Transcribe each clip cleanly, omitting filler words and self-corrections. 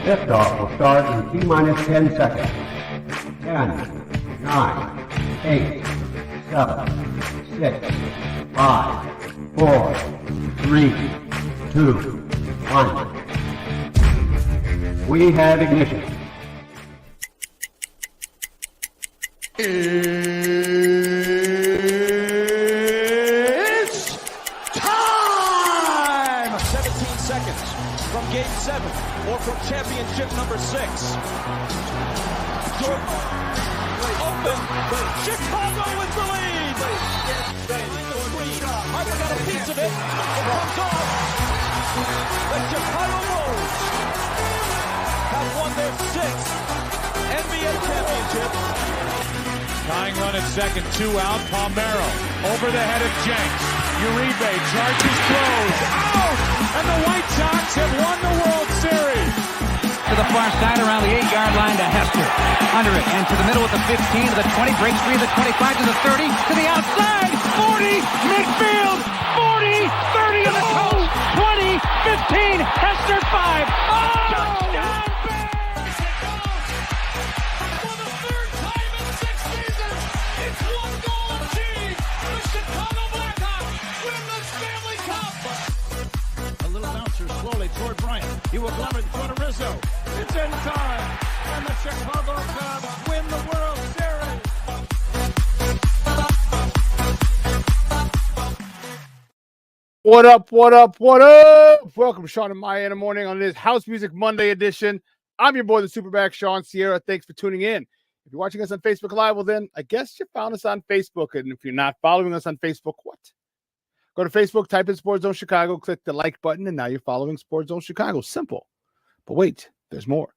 Liftoff will start in T-minus 10 seconds. 10, 9, 8, 7, 6, 5, 4, 3, 2, 1. We have ignition. It's time! 17 seconds from Game 7 or from championship number 6. Jordan open. Chicago with the lead. Harper got a piece of it. It comes off. The Chicago Bulls have won their 6th NBA championship. Tying run at second, 2 out. Palmero over the head of Jenks. Uribe charges, throws, out! And the White Sox have won the World Series. To the far side around the 8-yard line to Hester. Under it and to the middle with the 15 to the 20, breaks free of the 25 to the 30, to the outside, 40, midfield, 40, 30 to the coast, 20, 15, Hester 5. Oh! Touchdown! Toward Bryant. He will glove it toward Rizzo. It's in time. And the Chicago Cubs win the World Series. What up, what up, what up? Welcome to Shawn and Maya in the morning on this House Music Monday edition. I'm your boy, the SuperBack, Shawn Sierra. Thanks for tuning in. If you're watching us on Facebook Live, well then, I guess you found us on Facebook. And if you're not following us on Facebook, what? Go to Facebook, type in Sports Zone Chicago, click the like button, and now you're following Sports Zone Chicago. Simple. But wait, there's more.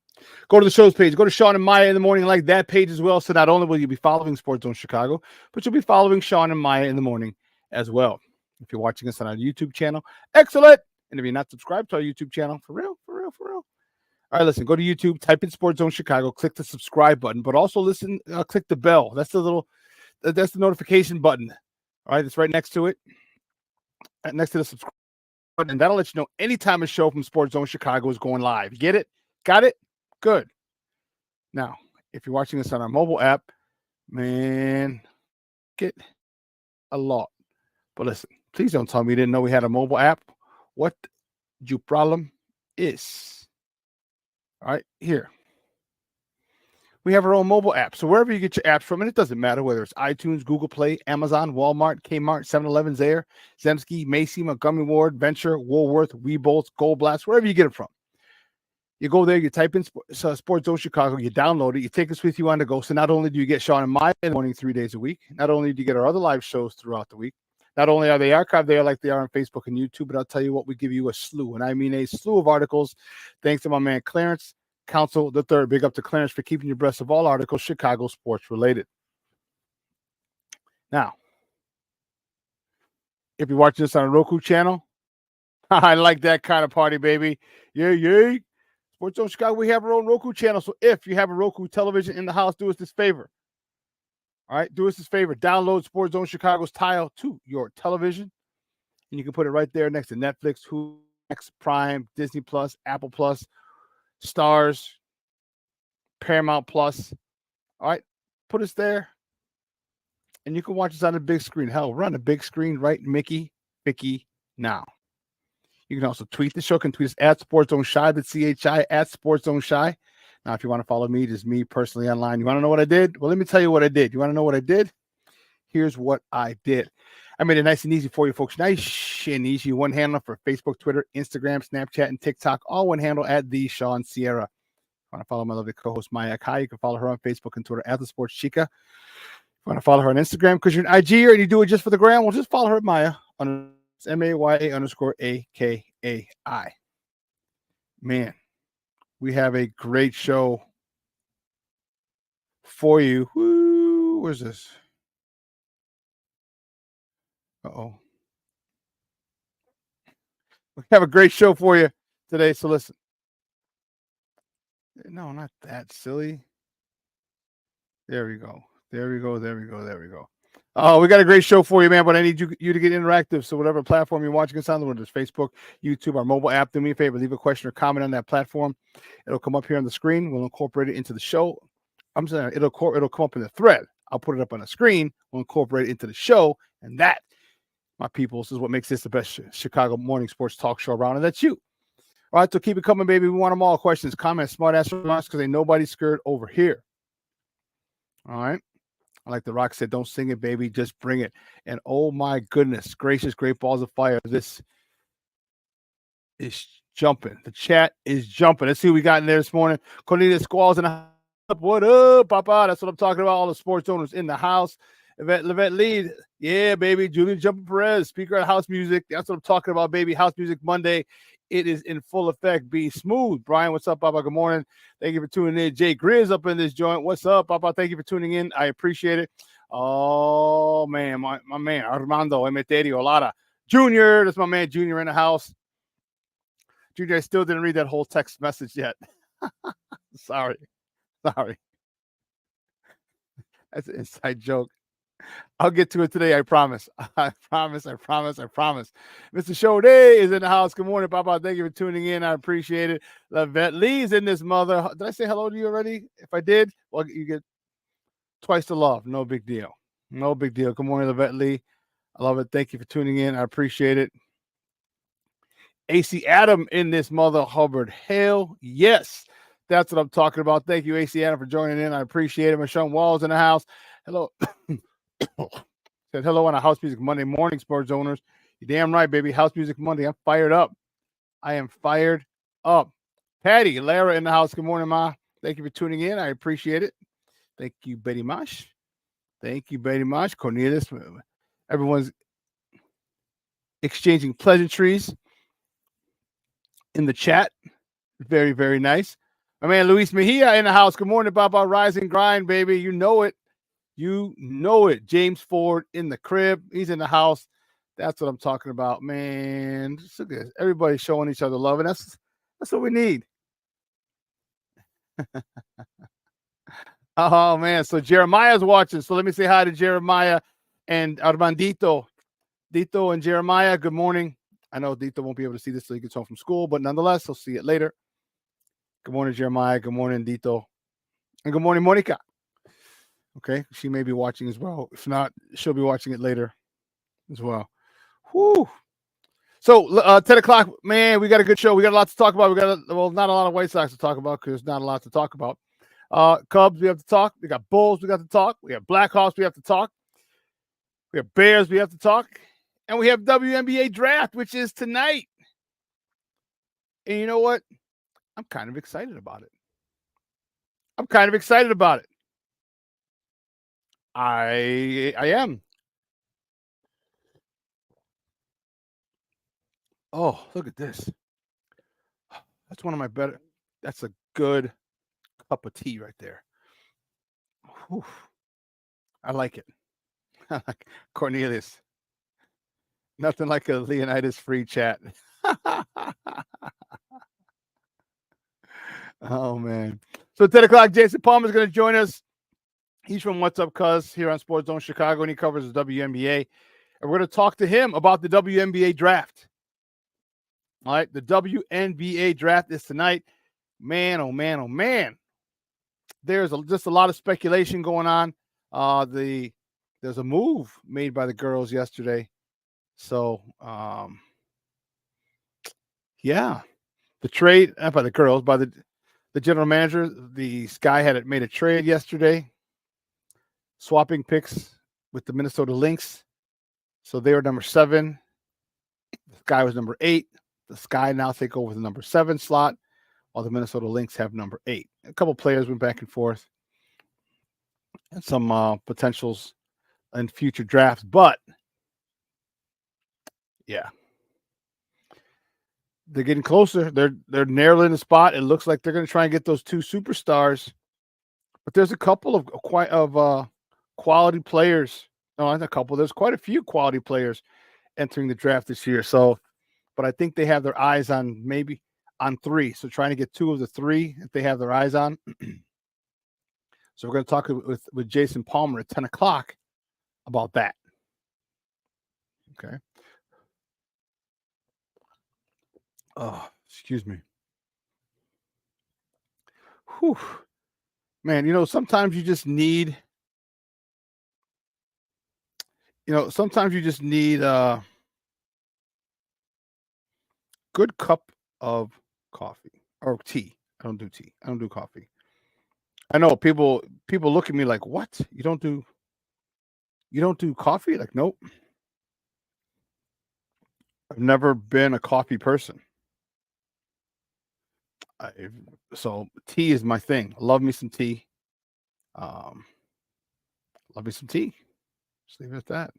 Go to the show's page. Go to Shawn and Maya in the morning, like that page as well. So not only will you be following Sports Zone Chicago, but you'll be following Shawn and Maya in the morning as well. If you're watching us on our YouTube channel, excellent. And if you're not subscribed to our YouTube channel, for real. All right, listen, go to YouTube, type in Sports Zone Chicago, click the subscribe button, but also click the bell. That's the notification button. All right, it's right next to it. Next to the subscribe button, and that'll let you know anytime a show from Sports Zone Chicago is going live. You get it? Got it? Good. Now, if you're watching this on our mobile app, man, get a lot. But listen, please don't tell me you didn't know we had a mobile app. What your problem is? All right, here. We have our own mobile app. So wherever you get your apps from, and it doesn't matter whether it's iTunes, Google Play, Amazon, Walmart, Kmart, 7-Eleven, Zayre, Zemsky, Macy, Montgomery Ward, Venture, Woolworth, Weebolts, Gold Blast, wherever you get it from. You go there, you type in Sports Zone Chicago, you download it, you take us with you on the go. So not only do you get Shawn and Maya in the morning 3 days a week, not only do you get our other live shows throughout the week, not only are they archived there like they are on Facebook and YouTube, but I'll tell you what, we give you a slew, and I mean a slew of articles, thanks to my man Clarence Council the Third. Big up to Clarence for keeping you abreast of all articles Chicago sports related. Now, if you're watching this on a Roku channel, I like that kind of party, baby. Yay. Sports Zone Chicago, we have our own Roku channel. So if you have a Roku television in the house, do us this favor. All right, do us this favor. Download Sports Zone Chicago's tile to your television. And you can put it right there next to Netflix, Hulu, Prime, Disney Plus, Apple Plus, Stars, Paramount Plus. All right, put us there, and you can watch us on the big screen. Hell, we're on the big screen, right, Mickey now. You can also tweet the show. Can tweet us at Sports Zone Shy, that's CHI, at Sports Zone Shy. Now, if you want to follow me, just me personally online. You want to know what I did? Well, let me tell you what I did. You want to know what I did? Here's what I did. I made it nice and easy for you folks. Nice and easy. One handle for Facebook, Twitter, Instagram, Snapchat, and TikTok. All one handle at the Shawn Sierra. If you want to follow my lovely co-host Maya Kai, you can follow her on Facebook and Twitter at the Sports Chica. If you want to follow her on Instagram because you're an IGer and you do it just for the gram, well, just follow her at Maya on MAYA_AKAI. Man, we have a great show for you. Woo, where's this? Uh-oh. We have a great show for you today, so listen. No, not that silly. There we go. Oh, we got a great show for you, man, but I need you to get interactive. So whatever platform you're watching us on, whether it's Facebook, YouTube, our mobile app, do me a favor, leave a question or comment on that platform. It'll come up here on the screen. We'll incorporate it into the show. I'm saying it'll come up in the thread. I'll put it up on the screen. We'll incorporate it into the show. And that, my people, this is what makes this the best Chicago morning sports talk show around. And that's you. All right, so keep it coming, baby. We want them all. Questions, comments, smart ass remarks, because ain't nobody scared over here. All right. Like The Rock said, don't sing it, baby. Just bring it. And oh my goodness gracious, great balls of fire. This is jumping. The chat is jumping. Let's see what we got in there this morning. Cornelius Squalls in the house. What up, Papa? That's what I'm talking about. All the sports owners in the house. Levette Lee. Yeah, baby. Julian Jumper Perez, speaker of House Music. That's what I'm talking about, baby. House Music Monday. It is in full effect. Be smooth. Brian, what's up, Papa? Good morning. Thank you for tuning in. Jay Grizz up in this joint. What's up, Papa? Thank you for tuning in. I appreciate it. Oh, man. My man, Armando Emeterio Lara Jr. That's my man, Junior, in the house. Junior, I still didn't read that whole text message yet. Sorry. That's an inside joke. I'll get to it today. I promise. I promise. Mr. Shode is in the house. Good morning, Papa. Thank you for tuning in. I appreciate it. Lavette Lee's in this mother. Did I say hello to you already? If I did, well, you get twice the love. No big deal. Good morning, Lavette Lee. I love it. Thank you for tuning in. I appreciate it. AC Adam in this mother Hubbard. Hell yes. That's what I'm talking about. Thank you, AC Adam, for joining in. I appreciate it. Michelle Walls in the house. Hello. Said hello on a House Music Monday morning, sports owners. You damn right, baby. House Music Monday. I'm fired up. I am fired up. Patty, Lara in the house. Good morning, Ma. Thank you for tuning in. I appreciate it. Thank you, Betty Mosh. Cornelius. Everyone's exchanging pleasantries in the chat. Very, very nice. My man, Luis Mejia in the house. Good morning, Papa. Rise and grind, baby. You know it. James Ford in the crib. He's in the house. That's what I'm talking about, man. Just look at this. Everybody's showing each other love, and that's what we need. Oh, man. So Jeremiah's watching. So let me say hi to Jeremiah and Armandito. Dito and Jeremiah, good morning. I know Dito won't be able to see this till he gets home from school, but nonetheless, he'll see it later. Good morning, Jeremiah. Good morning, Dito. And good morning, Monica. Okay, she may be watching as well. If not, she'll be watching it later as well. Whoo! So 10 o'clock, man, we got a good show. We got a lot to talk about. Not a lot of White Sox to talk about because there's not a lot to talk about. Cubs, we have to talk. We got Bulls, we got to talk. We have Blackhawks, we have to talk. We have Bears, we have to talk. And we have WNBA draft, which is tonight. And you know what? I'm kind of excited about it. I am. Oh, look at this. That's one of my better. That's a good cup of tea right there. Whew. I like it. Cornelius. Nothing like a Leonidas free chat. Oh, man. So 10 o'clock, Jason Palmer is going to join us. He's from What's Up Cuz here on Sports Zone Chicago, and he covers the WNBA. And we're going to talk to him about the WNBA draft. All right, the WNBA draft is tonight. Man, oh, man, oh, man. There's just a lot of speculation going on. There's a move made by the girls yesterday. So, yeah. The trade, not by the girls, by the general manager, the Sky had made a trade yesterday, swapping picks with the Minnesota Lynx. So they were number 7. The Sky was number 8. The Sky now take over the number 7 slot, while the Minnesota Lynx have number 8. A couple players went back and forth, and some potentials in future drafts. But yeah, they're getting closer. They're narrowing the spot. It looks like they're going to try and get those 2 superstars. But there's a couple of quality players. No, not a couple. There's quite a few quality players entering the draft this year. So, but I think they have their eyes on maybe on 3. So trying to get 2 of the 3 that they have their eyes on. So we're going to talk with Jason Palmer at 10 o'clock about that. Okay. Oh, excuse me. Whew. Man, sometimes you just need, a good cup of coffee or tea. I don't do tea. I don't do coffee. I know people look at me like, "What? You don't do coffee?" Like, nope. I've never been a coffee person. So tea is my thing. Love me some tea. Um, love me some tea. Just leave it at that.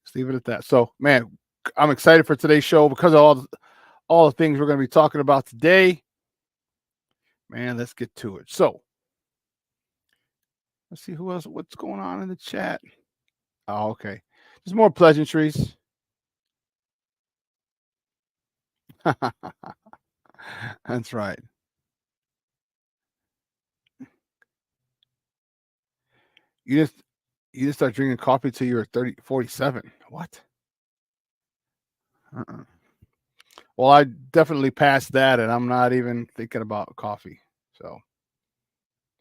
Just leave it at that. So, man, I'm excited for today's show because of all the things we're going to be talking about today. Man, let's get to it. So, let's see who else. What's going on in the chat? Oh, okay. Just more pleasantries. That's right. You just start drinking coffee till you're 47. What? Uh-uh. Well, I definitely passed that, and I'm not even thinking about coffee. So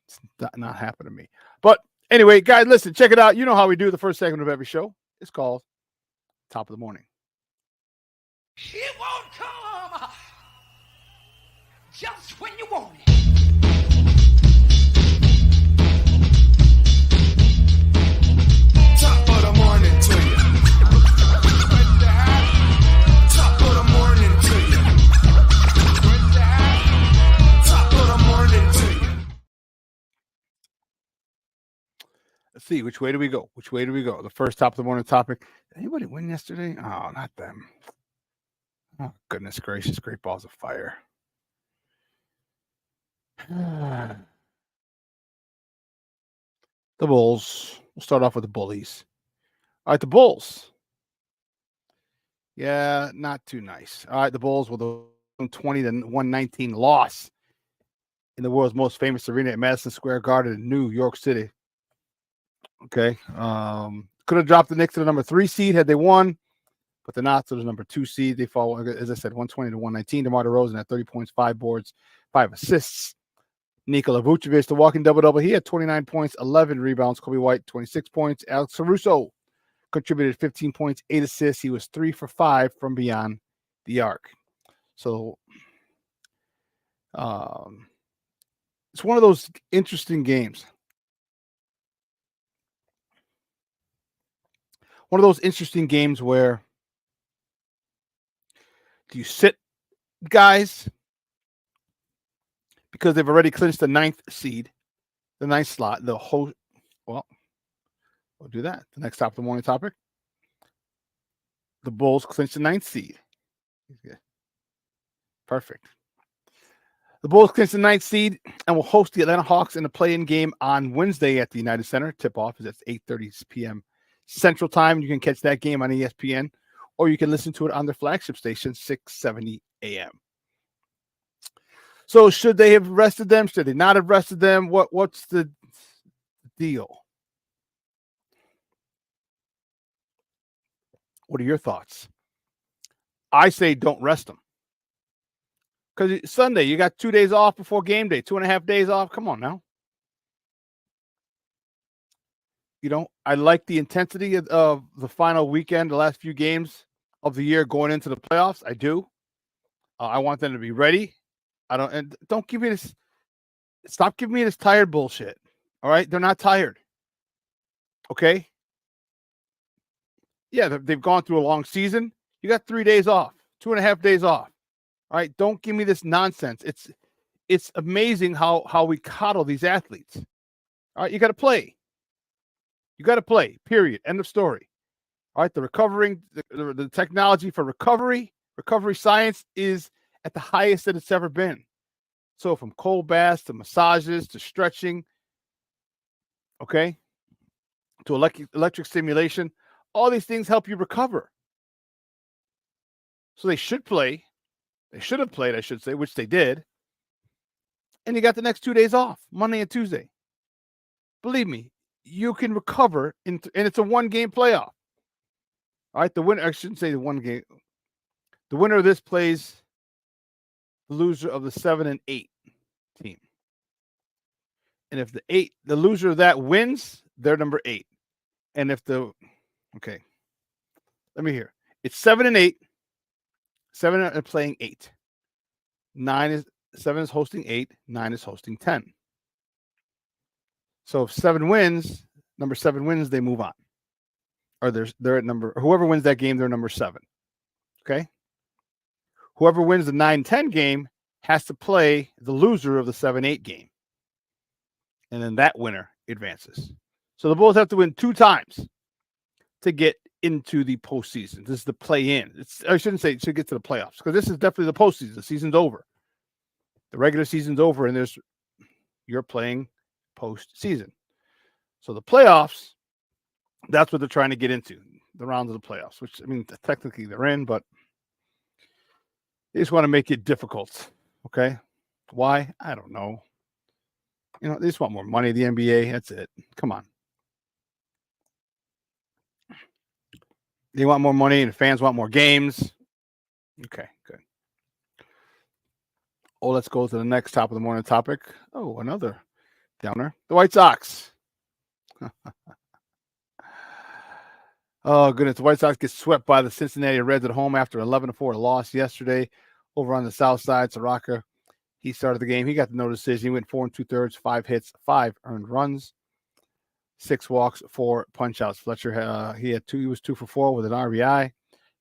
it's not happening to me. But anyway, guys, listen, check it out. You know how we do the first segment of every show. It's called Top of the Morning. It won't come just when you want it. Top of the morning to you. Top of the morning to you. Top of the morning to you. Let's see, which way do we go? Which way do we go? The first top of the morning topic. Did anybody win yesterday? Oh, not them. Oh, goodness gracious, great balls of fire. The Bulls. We'll start off with the Bullies. All right, the Bulls. Yeah, not too nice. All right, the Bulls with a 120-119 loss in the world's most famous arena at Madison Square Garden in New York City. Okay. Could have dropped the Knicks to the number 3 seed had they won, but they're not. So the number 2 seed. They fall, as I said, 120-119. DeMar DeRozan had 30 points, 5 boards, 5 assists. Nikola Vucevic, the walking double-double. He had 29 points, 11 rebounds. Kobe White, 26 points. Alex Caruso contributed 15 points, 8 assists. He was 3 for 5 from beyond the arc. So it's one of those interesting games. One of those interesting games where do you sit guys because they've already clinched the 9th seed, the 9th slot, we'll do that. The next top of the morning topic. The Bulls clinched the 9th seed. Perfect. The Bulls clinched the 9th seed and will host the Atlanta Hawks in a play-in game on Wednesday at the United Center. Tip-off is at 8:30 p.m. Central Time. You can catch that game on ESPN, or you can listen to it on their flagship station, 670 a.m. So should they have rested them? Should they not have rested them? What's the deal? What are your thoughts? I say don't rest them. Because Sunday, you got 2 days off before game day, 2.5 days off. Come on now. I like the intensity of the final weekend, the last few games of the year going into the playoffs. I do. I want them to be ready. Don't give me this. Stop giving me this tired bullshit. All right. They're not tired. Okay. Yeah. They've gone through a long season. You got 3 days off, 2.5 days off. All right. Don't give me this nonsense. It's amazing how we coddle these athletes. All right. You got to play. You got to play, period. End of story. All right. The technology for recovery science is at the highest that it's ever been. So from cold baths to massages to stretching, okay, to electric stimulation, all these things help you recover. So they should play. They should have played, I should say, which they did. And you got the next 2 days off, Monday and Tuesday. Believe me, you can recover, and it's a one-game playoff. All right, the winner, I shouldn't say the one game. The winner of this plays the loser of the 7 and 8 team. And if the loser of that wins, they're number 8. And if okay, let me hear. It's 7 and 8. 7 are playing 8. 7 is hosting 8. 9 is hosting 10. So if 7 wins, number 7 wins, they move on. Or they're at whoever wins that game, they're number 7. Okay. Whoever wins the 9-10 game has to play the loser of the 7-8 game. And then that winner advances. So the Bulls have to win 2 times to get into the postseason. This is the play-in. I shouldn't say to get to the playoffs, because this is definitely the postseason. The season's over. The regular season's over, and you're playing postseason. So the playoffs, that's what they're trying to get into, the rounds of the playoffs, which, I mean, technically they're in, but they just want to make it difficult. Okay. Why? I don't know. They just want more money, the NBA. That's it. Come on. They want more money, and the fans want more games. Okay, good. Oh, let's go to the next top of the morning topic. Oh, another downer. The White Sox. Oh, goodness. The White Sox get swept by the Cincinnati Reds at home after 11-4 loss yesterday over on the south side. Soraka, he started the game. He got the no decision. He went 4 2/3, 5 hits, 5 earned runs, 6 walks, 4 punch-outs. Fletcher, he was 2 for 4 with an RBI.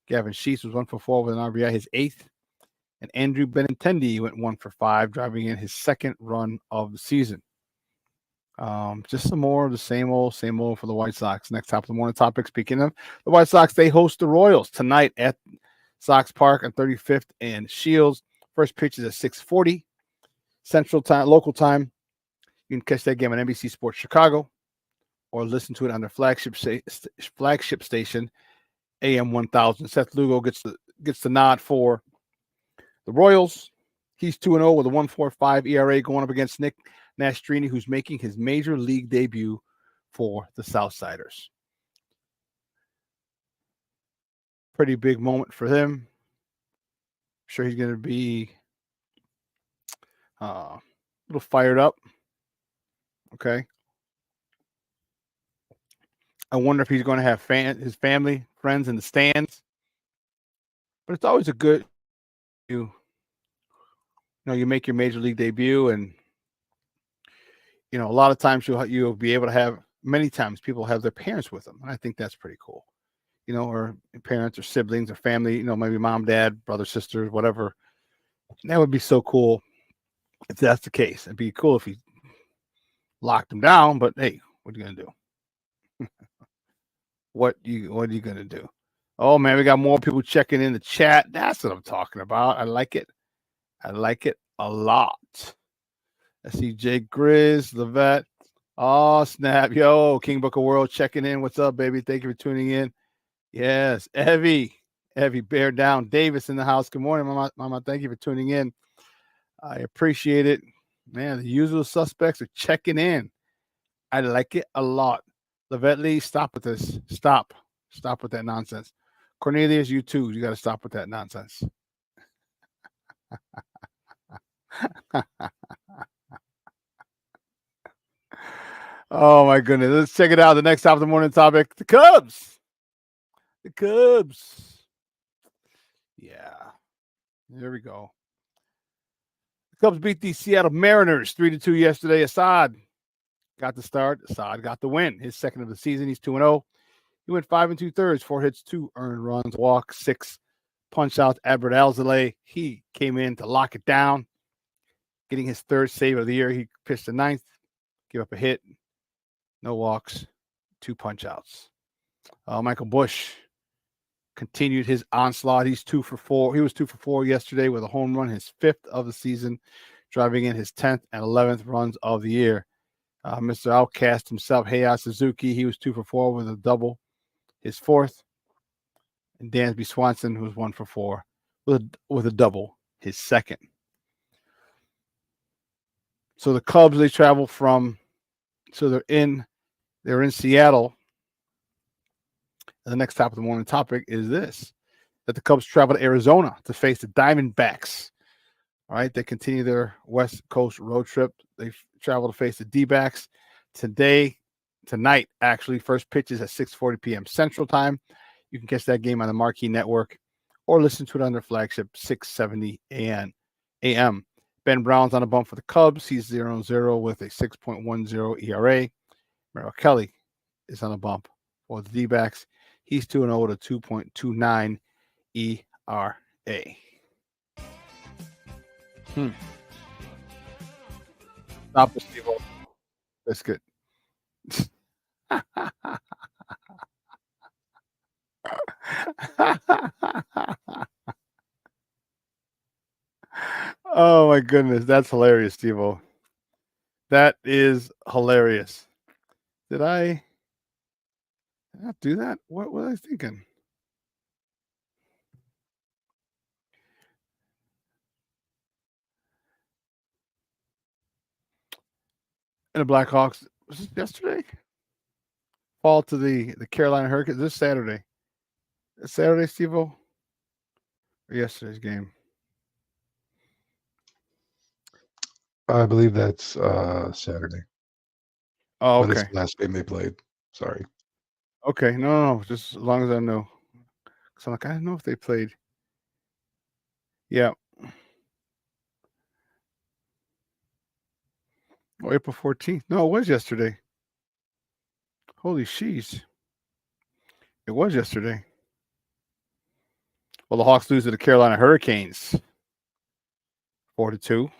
Gavin Sheets was 1 for 4 with an RBI, his 8th. And Andrew Benintendi went 1 for 5, driving in his 2nd run of the season. Just some more of the same old for the White Sox. Next top of the morning topic. Speaking of the White Sox, they host the Royals tonight at Sox Park on 35th and Shields. First pitch is at 6:40 Central Time, local time. You can catch that game on NBC Sports Chicago, or listen to it on their flagship station, AM 1000. Seth Lugo gets the nod for the Royals. He's 2-0 with a 1.45 ERA, going up against Nick Nastrini, who's making his major league debut for the Southsiders. Pretty big moment for him. I'm sure he's going to be a little fired up. Okay. I wonder if he's going to have his family, friends in the stands. But it's always a good, you make your major league debut, and a lot of times you'll be able to have, many times people have their parents with them, and I think that's pretty cool. Or parents or siblings or family, maybe mom, dad, brother, sisters, whatever. That would be so cool if that's the case. It'd be cool if he locked them down, but hey, what are you gonna do? What are you gonna do? Oh man, we got more people checking in the chat. That's what I'm talking about. I like it. I like it a lot. I see Jake Grizz, Levette. Oh, snap. Yo, King Book of World checking in. What's up, baby? Thank you for tuning in. Yes, Evie, bear down. Davis in the house. Good morning, Mama. Thank you for tuning in. I appreciate it. Man, the usual suspects are checking in. I like it a lot. Levette Lee, stop with this. Stop with that nonsense. Cornelius, you too. You got to stop with that nonsense. Oh, my goodness. Let's check it out. The next top of the morning topic, the Cubs. The Cubs. Yeah. There we go. The Cubs beat the Seattle Mariners 3-2 yesterday. Assad got the start. Assad got the win. His 2nd of the season. He's 2-0. He went 5 2/3, 4 hits, 2 earned runs, walk, 6 punch outs. Albert Alzolay, he came in to lock it down, getting his 3rd save of the year. He pitched the 9th, gave up a hit, no walks, 2 punch outs. Michael Busch continued his onslaught. He's 2 for 4. He was 2 for 4 yesterday with a home run, his 5th of the season, driving in his 10th and 11th runs of the year. Mr. Outcast himself, Heiya Suzuki, he was 2 for 4 with a double, his 4th. And Dansby Swanson, who was 1 for 4 with a double, his 2nd. So the Cubs, they travel they're in They're in Seattle. And the next top of the morning topic is this: that the Cubs travel to Arizona to face the Diamondbacks. All right, they continue their West Coast road trip. They travel to face the D-backs tonight. Actually, first pitch is at 6:40 p.m. Central Time. You can catch that game on the Marquee Network or listen to it on their flagship 670 AM. Ben Brown's on a bump for the Cubs. He's 0-0 with a 6.10 ERA. Merrill Kelly is on a bump for the D-backs. He's 2-0 with a 2.29 ERA. Stop the Steve biscuit. Oh my goodness, that's hilarious, Steve-O. That is hilarious. Did I not do that? What was I thinking? And the Blackhawks, was this yesterday? Fall to the Carolina Hurricanes this Saturday. Is Saturday, Steve-O? Or yesterday's game? I believe that's Saturday. Oh, But okay. it's the last game they played. Sorry. Okay, no, just as long as I know. So I'm like, I don't know if they played. Yeah. Oh, April 14th. No, it was yesterday. Holy sheesh. It was yesterday. Well, the Hawks lose to the Carolina Hurricanes 4-2.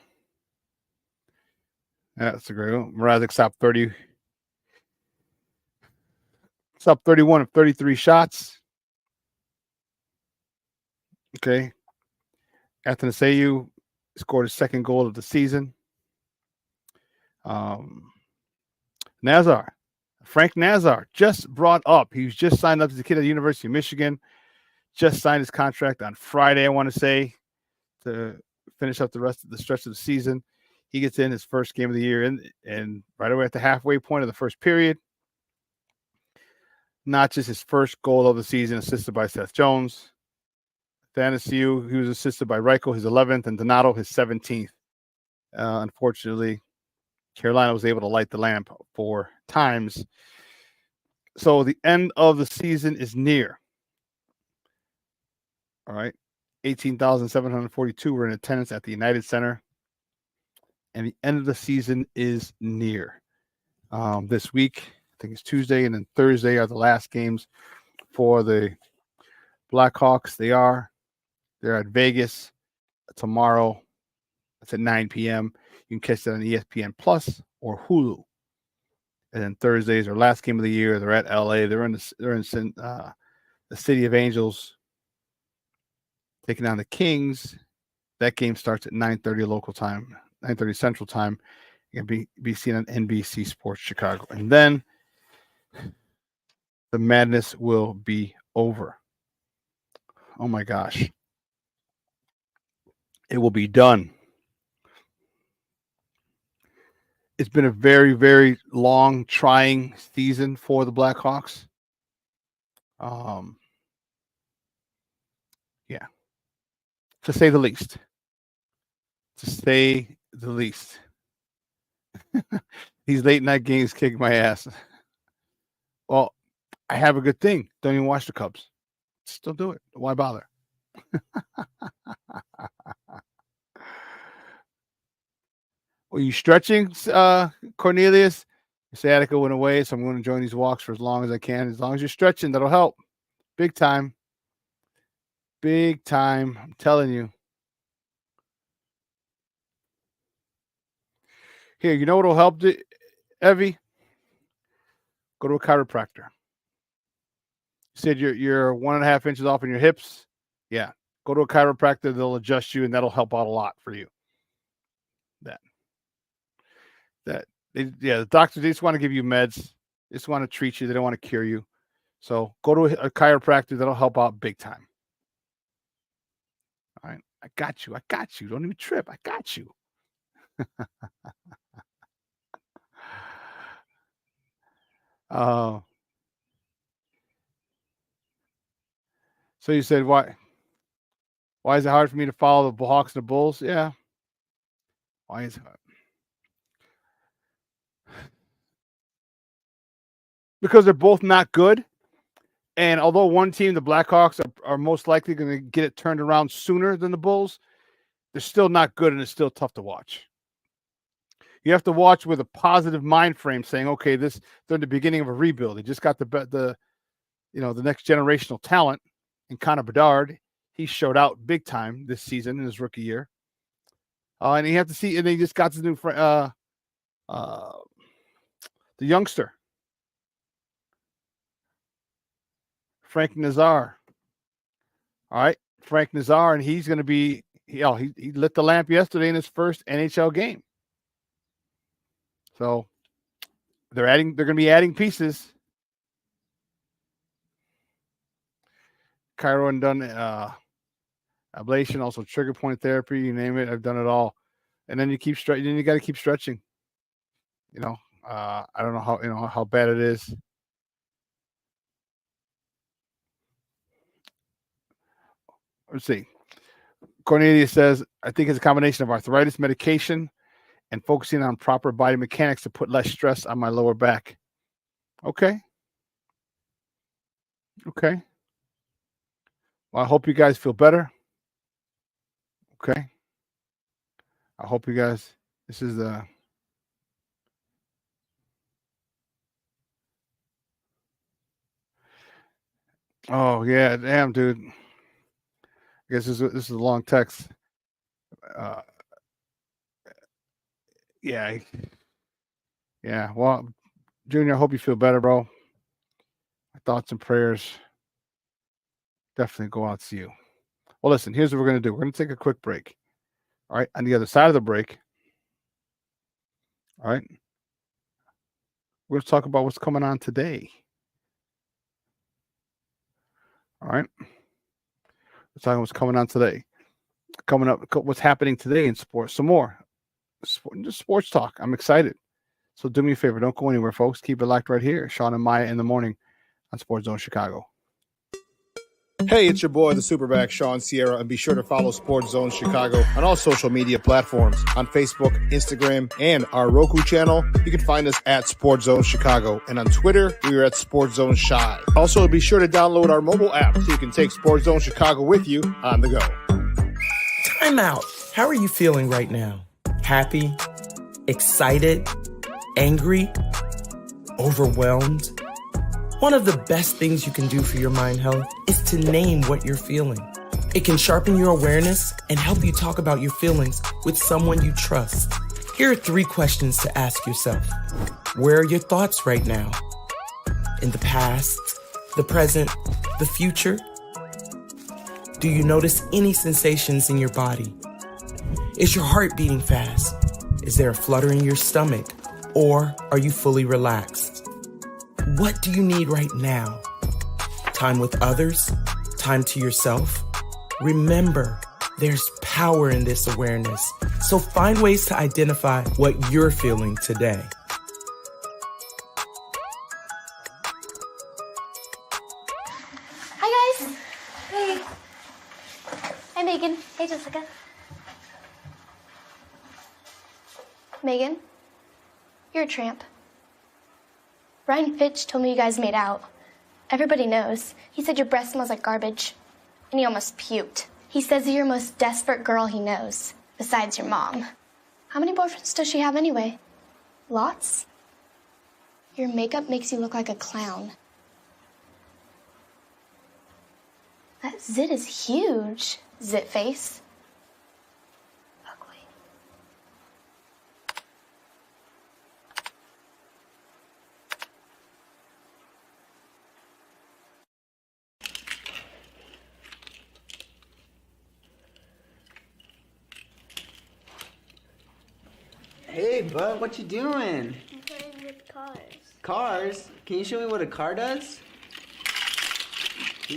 That's a great one. Mrazek stopped 31 of 33 shots. Okay. Athanasiou scored his second goal of the season. Frank Nazar, just brought up. He was just signed up as a kid at the University of Michigan. Just signed his contract on Friday, I want to say, to finish up the rest of the stretch of the season. He gets in his first game of the year and right away at the halfway point of the first period. Notches his first goal of the season, assisted by Seth Jones. Athanasiou, he was assisted by Reichel, his 11th, and Donato, his 17th. Unfortunately, Carolina was able to light the lamp 4 times. So the end of the season is near. All right. 18,742 were in attendance at the United Center. And the end of the season is near. This week, I think it's Tuesday, and then Thursday are the last games for the Blackhawks. They're at Vegas tomorrow. It's at 9 p.m. You can catch that on ESPN Plus or Hulu. And then Thursdays are last game of the year. They're at LA. They're in the City of Angels, taking on the Kings. That game starts at 9:30 local time, 9:30 Central Time. You can be seen on NBC Sports Chicago. And then the madness will be over. Oh my gosh. It will be done. It's been a very, very long, trying season for the Blackhawks. Yeah. To say the least. These late night games kick my ass. Well, I have a good thing. Don't even watch the Cubs. Still do it. Why bother? Were you stretching, Cornelius? Your sciatica went away, so I'm going to join these walks for as long as I can. As long as you're stretching, that'll help. Big time. Big time. I'm telling you. Here, you know what will help, Evie? Go to a chiropractor. You said you're 1.5 inches off in your hips. Yeah. Go to a chiropractor. They'll adjust you, and that'll help out a lot for you. The doctors, they just want to give you meds. They just want to treat you. They don't want to cure you. So go to a chiropractor. That'll help out big time. All right. I got you. Don't even trip. I got you. So you said why is it hard for me to follow the Hawks and the Bulls? Yeah. Why is it hard? Because they're both not good. And although one team, the Blackhawks, are most likely going to get it turned around sooner than the Bulls, they're still not good and it's still tough to watch. You have to watch with a positive mind frame saying, okay, they're in the beginning of a rebuild. They just got the next generational talent in Connor Bedard. He showed out big time this season in his rookie year. And you have to see, and they just got the new the youngster, Frank Nazar. All right, Frank Nazar, and he's going to be, he lit the lamp yesterday in his first NHL game. So they're going to be adding pieces. Cairo and done ablation, also trigger point therapy, you name it. I've done it all. And then you keep stretching. Then you got to keep stretching. I don't know how bad it is. Let's see. Cornelius says, I think it's a combination of arthritis medication and focusing on proper body mechanics to put less stress on my lower back. Okay. Well, I hope you guys feel better. Okay. I hope you guys, this is the, oh yeah, damn dude. I guess this is a long text. Yeah. Well, Junior, I hope you feel better, bro. My thoughts and prayers definitely go out to you. Well, listen, here's what we're going to do. We're going to take a quick break. All right. On the other side of the break, all right, we're going to talk about what's coming on today. All right. We're talking what's coming on today. Coming up, what's happening today in sports. Some more. Just sports talk. I'm excited. So do me a favor. Don't go anywhere, folks. Keep it locked right here. Shawn and Maya in the morning on Sports Zone Chicago. Hey, it's your boy, the SuperBack, Shawn Sierra, and be sure to follow Sports Zone Chicago on all social media platforms. On Facebook, Instagram, and our Roku channel, you can find us at Sports Zone Chicago. And on Twitter, we are at Sports Zone Shy. Also, be sure to download our mobile app so you can take Sports Zone Chicago with you on the go. Time out. How are you feeling right now? Happy? Excited? Angry? Overwhelmed? One of the best things you can do for your mind health is to name what you're feeling. It can sharpen your awareness and help you talk about your feelings with someone you trust. Here are 3 questions to ask yourself. Where are your thoughts right now? In the past, the present, the future? Do you notice any sensations in your body? Is your heart beating fast? Is there a flutter in your stomach? Or are you fully relaxed? What do you need right now? Time with others? Time to yourself? Remember, there's power in this awareness. So find ways to identify what you're feeling today. Hi, guys. Hey. Hi, Megan. Hey, Jessica. Megan, you're a tramp. Brian Fitch told me you guys made out. Everybody knows. He said your breath smells like garbage. And he almost puked. He says you're the most desperate girl he knows, besides your mom. How many boyfriends does she have anyway? Lots? Your makeup makes you look like a clown. That zit is huge, zit face. Ugly. Hey, bud, what you doing? I'm playing with cars. Cars? Can you show me what a car does?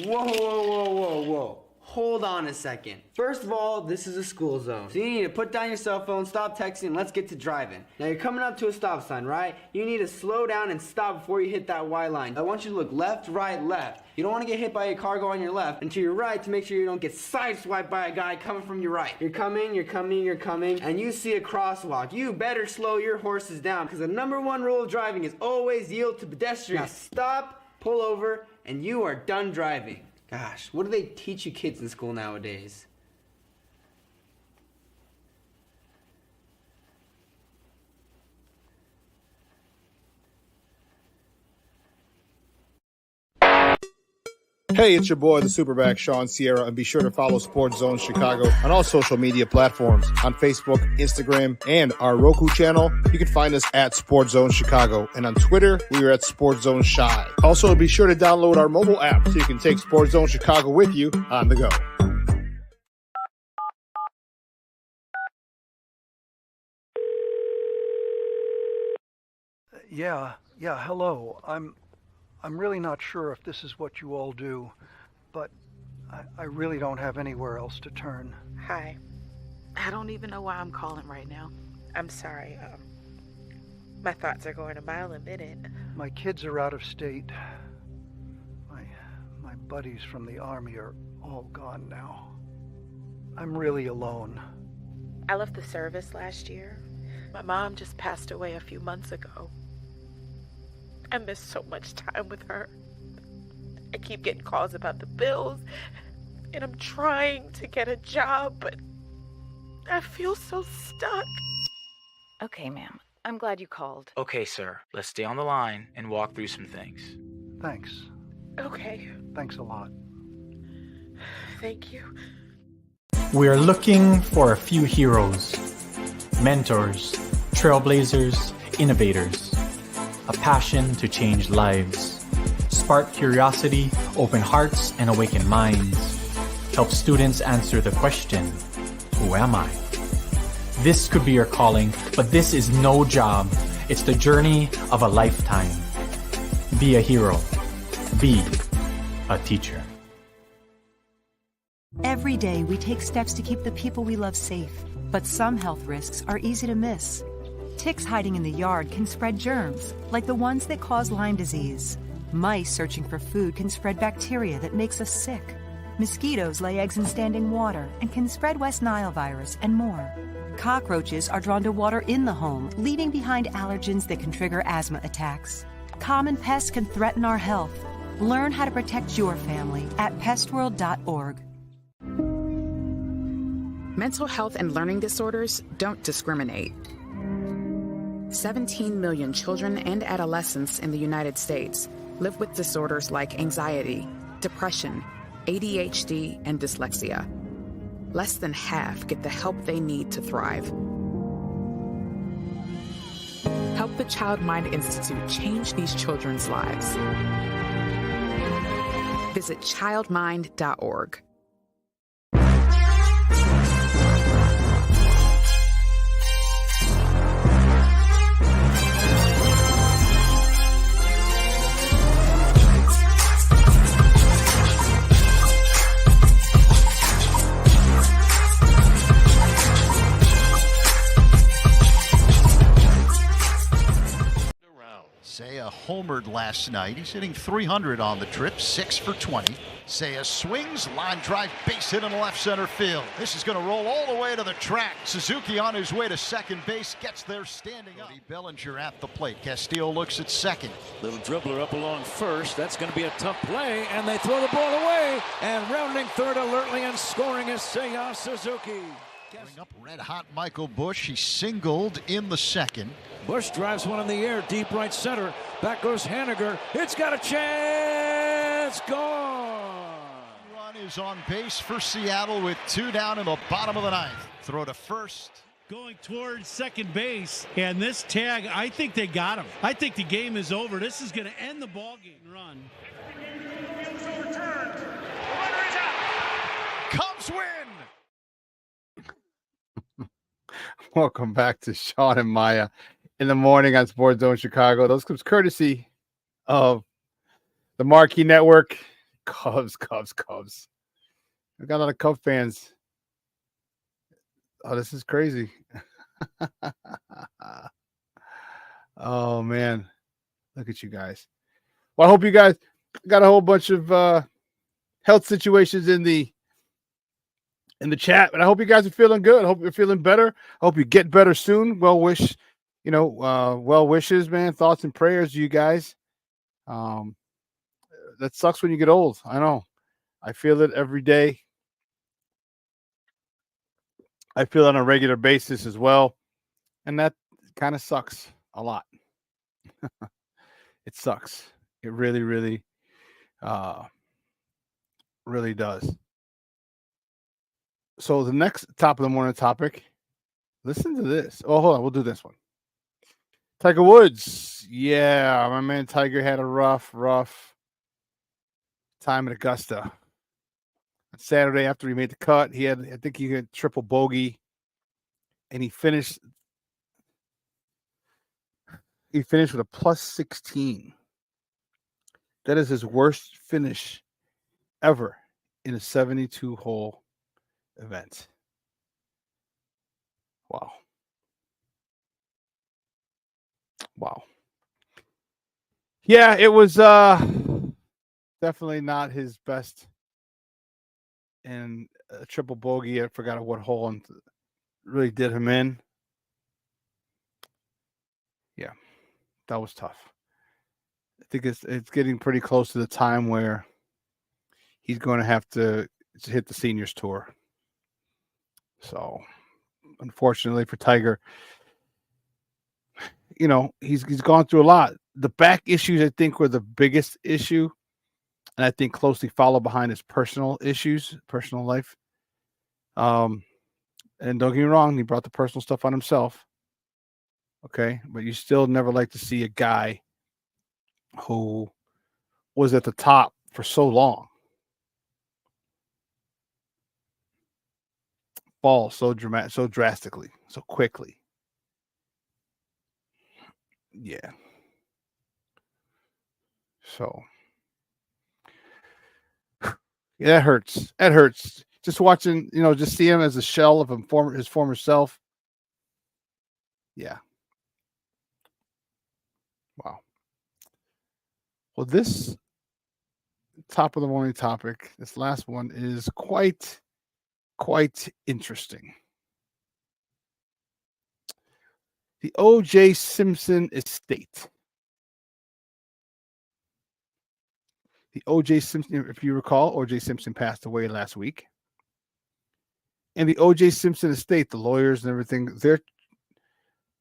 Whoa, whoa, whoa, whoa, whoa. hold on a second. First of all, this is a school zone. So you need to put down your cell phone, stop texting, and let's get to driving. Now you're coming up to a stop sign, right? You need to slow down and stop before you hit that Y line. I want you to look left, right, left. You don't want to get hit by a car going on your left and to your right to make sure you don't get sideswiped by a guy coming from your right. You're coming, and you see a crosswalk. You better slow your horses down because the number one rule of driving is always yield to pedestrians. Now stop, pull over, and you are done driving. Gosh, what do they teach you kids in school nowadays? Hey, it's your boy, the SuperBack, Shawn Sierra, and be sure to follow Sports Zone Chicago on all social media platforms, on Facebook, Instagram, and our Roku channel. You can find us at Sports Zone Chicago, and on Twitter, we are at Sports Zone Shy. Also, be sure to download our mobile app so you can take Sports Zone Chicago with you on the go. Yeah, hello. I'm really not sure if this is what you all do, but I really don't have anywhere else to turn. Hi. I don't even know why I'm calling right now. I'm sorry. My thoughts are going a mile a minute. My kids are out of state. My buddies from the army are all gone now. I'm really alone. I left the service last year. My mom just passed away a few months ago. I miss so much time with her. I keep getting calls about the bills, and I'm trying to get a job, but I feel so stuck. Okay, ma'am. I'm glad you called. Okay, sir. Let's stay on the line and walk through some things. Thanks. Okay. Thanks a lot. Thank you. We're looking for a few heroes, mentors, trailblazers, innovators. A passion to change lives, spark curiosity, open hearts, and awaken minds. Help students answer the question, who am I? This could be your calling, but this is no job. It's the journey of a lifetime. Be a hero. Be a teacher. Every day we take steps to keep the people we love safe, but some health risks are easy to miss. Ticks hiding in the yard can spread germs, like the ones that cause Lyme disease. Mice searching for food can spread bacteria that makes us sick. Mosquitoes lay eggs in standing water and can spread West Nile virus and more. Cockroaches are drawn to water in the home, leaving behind allergens that can trigger asthma attacks. Common pests can threaten our health. Learn how to protect your family at pestworld.org. Mental health and learning disorders don't discriminate. 17 million children and adolescents in the United States live with disorders like anxiety, depression, ADHD, and dyslexia. Less than half get the help they need to thrive. Help the Child Mind Institute change these children's lives. Visit childmind.org. Seiya homered last night. He's hitting 300 on the trip, 6 for 20. Seiya swings, line drive, base hit in the left center field. This is going to roll all the way to the track. Suzuki on his way to second base, gets there standing up. Bellinger at the plate. Castillo looks at second. Little dribbler up along first. That's going to be a tough play, and they throw the ball away. And rounding third alertly and scoring is Seiya Suzuki. Going up red-hot Michael Busch. He singled in the second. Busch drives one in the air, deep right center. Back goes Haniger. It's got a chance. Gone. Run is on base for Seattle with 2 down in the bottom of the ninth. Throw to first. Going towards second base, and this tag, I think they got him. I think the game is over. This is going to end the ball game. Run. Cubs win. Welcome back to Shawn and Maya in the morning on Sports Zone Chicago. Those clips courtesy of the Marquee Network. Cubs. I got a lot of Cub fans. Oh, this is crazy. Oh man, look at you guys. Well, I hope you guys got a whole bunch of health situations in the chat, but I hope you guys are feeling good. I hope you're feeling better. I hope you get better soon. Well wishes, man. Thoughts and prayers to you guys. That sucks when you get old. I know. I feel it every day. I feel it on a regular basis as well. And that kind of sucks a lot. It sucks. It really, really, really does. So the next top of the morning topic, listen to this. Oh, hold on. We'll do this one. Tiger Woods. Yeah, my man Tiger had a rough time at Augusta. On Saturday after he made the cut, I think he had triple bogey, and he finished with a plus 16. That is his worst finish ever in a 72-hole event. Wow. Yeah, it was definitely not his best. And a triple bogey, I forgot what hole, and really did him in. Yeah, that was tough. I think it's getting pretty close to the time where he's going to have to hit the seniors tour. So, unfortunately for Tiger, he's gone through a lot. The back issues, I think, were the biggest issue, and I think closely followed behind his personal issues, personal life. And don't get me wrong, he brought the personal stuff on himself. Okay, but you still never like to see a guy who was at the top for so long fall so drastically, so quickly. Yeah. So yeah, that hurts. That hurts. Just watching, just see him as a shell of his former self. Yeah. Wow. Well, this top of the morning topic, this last one is quite interesting. The O.J. Simpson estate. The O.J. Simpson, if you recall, O.J. Simpson passed away last week. And the O.J. Simpson estate, the lawyers and everything,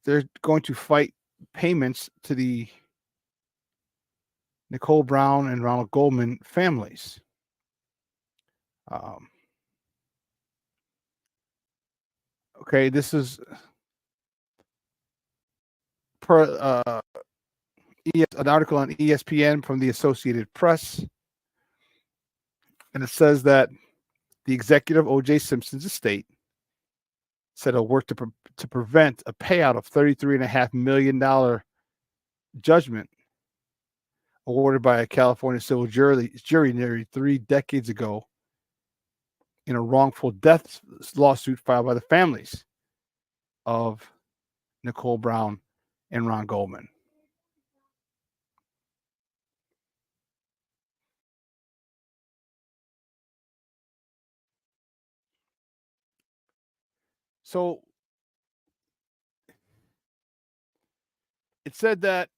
they're going to fight payments to the Nicole Brown and Ronald Goldman families. Okay, this is per an article on ESPN from the Associated Press, and it says that the executive O.J. Simpson's estate said he'll work to prevent a payout of $33.5 million judgment awarded by a California civil jury nearly 3 decades ago in a wrongful death lawsuit filed by the families of Nicole Brown and Ron Goldman. So it said that,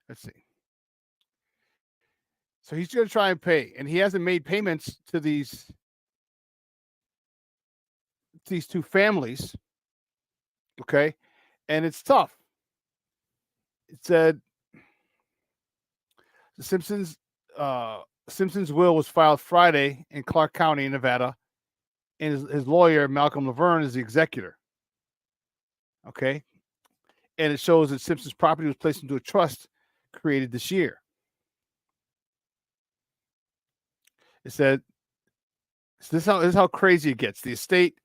let's see. So he's going to try and pay, and he hasn't made payments to these two families. Okay. And it's tough. It said the Simpsons will was filed Friday in Clark County, Nevada, and his lawyer, Malcolm Laverne, is the executor. Okay. And it shows that Simpson's property was placed into a trust created this year. It said, this is how crazy it gets. The estate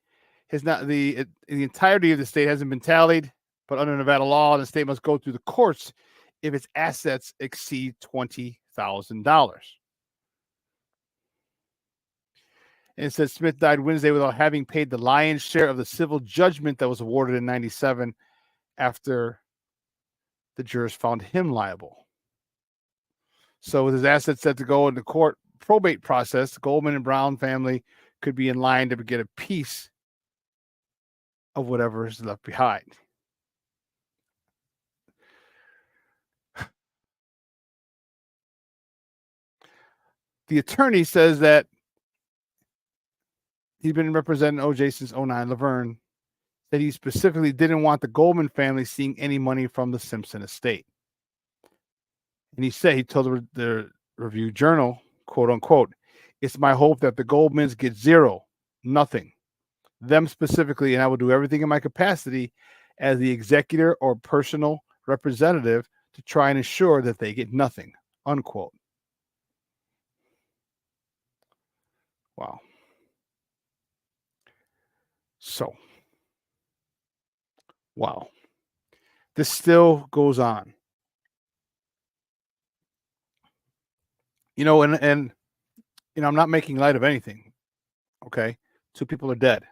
has not, the entirety of the estate hasn't been tallied, but under Nevada law, the estate must go through the courts if its assets exceed $20,000. And it says Smith died Wednesday without having paid the lion's share of the civil judgment that was awarded in 97 after the jurors found him liable. So with his assets set to go into court probate process, the Goldman and Brown family could be in line to get a piece of whatever is left behind. The attorney says that he'd been representing OJ since 09. Laverne said he specifically didn't want the Goldman family seeing any money from the Simpson estate. And he said, he told the Review Journal, quote unquote, "It's my hope that the Goldmans get zero, nothing. Them specifically, and I will do everything in my capacity as the executor or personal representative to try and ensure that they get nothing," unquote. Wow. So, wow. This still goes on. You know, and you know, I'm not making light of anything. Okay? 2 people are dead.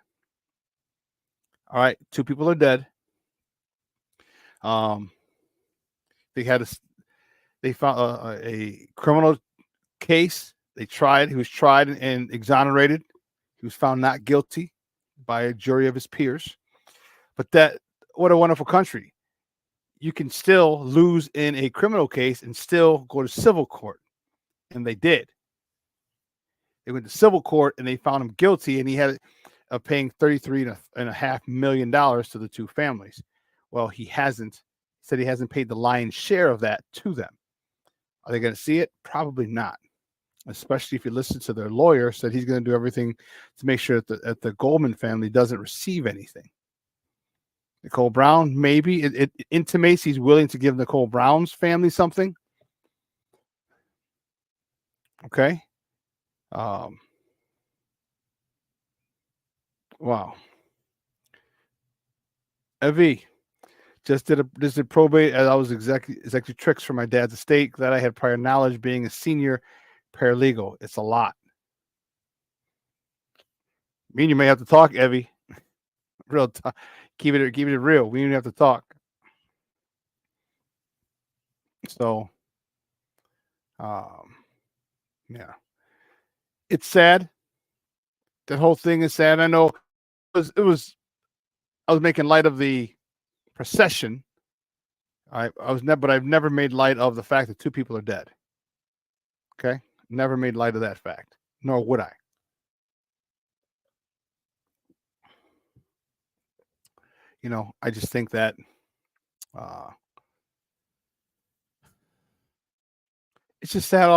All right, 2 people are dead. They found a criminal case. He was tried and exonerated. He was found not guilty by a jury of his peers. But what a wonderful country. You can still lose in a criminal case and still go to civil court. And they did. They went to civil court and they found him guilty, and he had paying $33.5 million to the 2 families. Well, he said he hasn't paid the lion's share of that to them. Are they going to see it? Probably not. Especially if you listen to their lawyer, said he's going to do everything to make sure that the Goldman family doesn't receive anything. Nicole Brown, maybe it intimates he's willing to give Nicole Brown's family something. Okay. Wow. Evie just did probate as I was executive tricks for my dad's estate that I had prior knowledge being a senior paralegal. It's a lot. I mean, you may have to talk, Evie. Real talk. Keep it real. We don't have to talk. So, yeah, it's sad. That whole thing is sad. I know I was making light of the procession. But I've never made light of the fact that 2 people are dead. Okay, never made light of that fact, nor would I. You know, I just think that it's just sad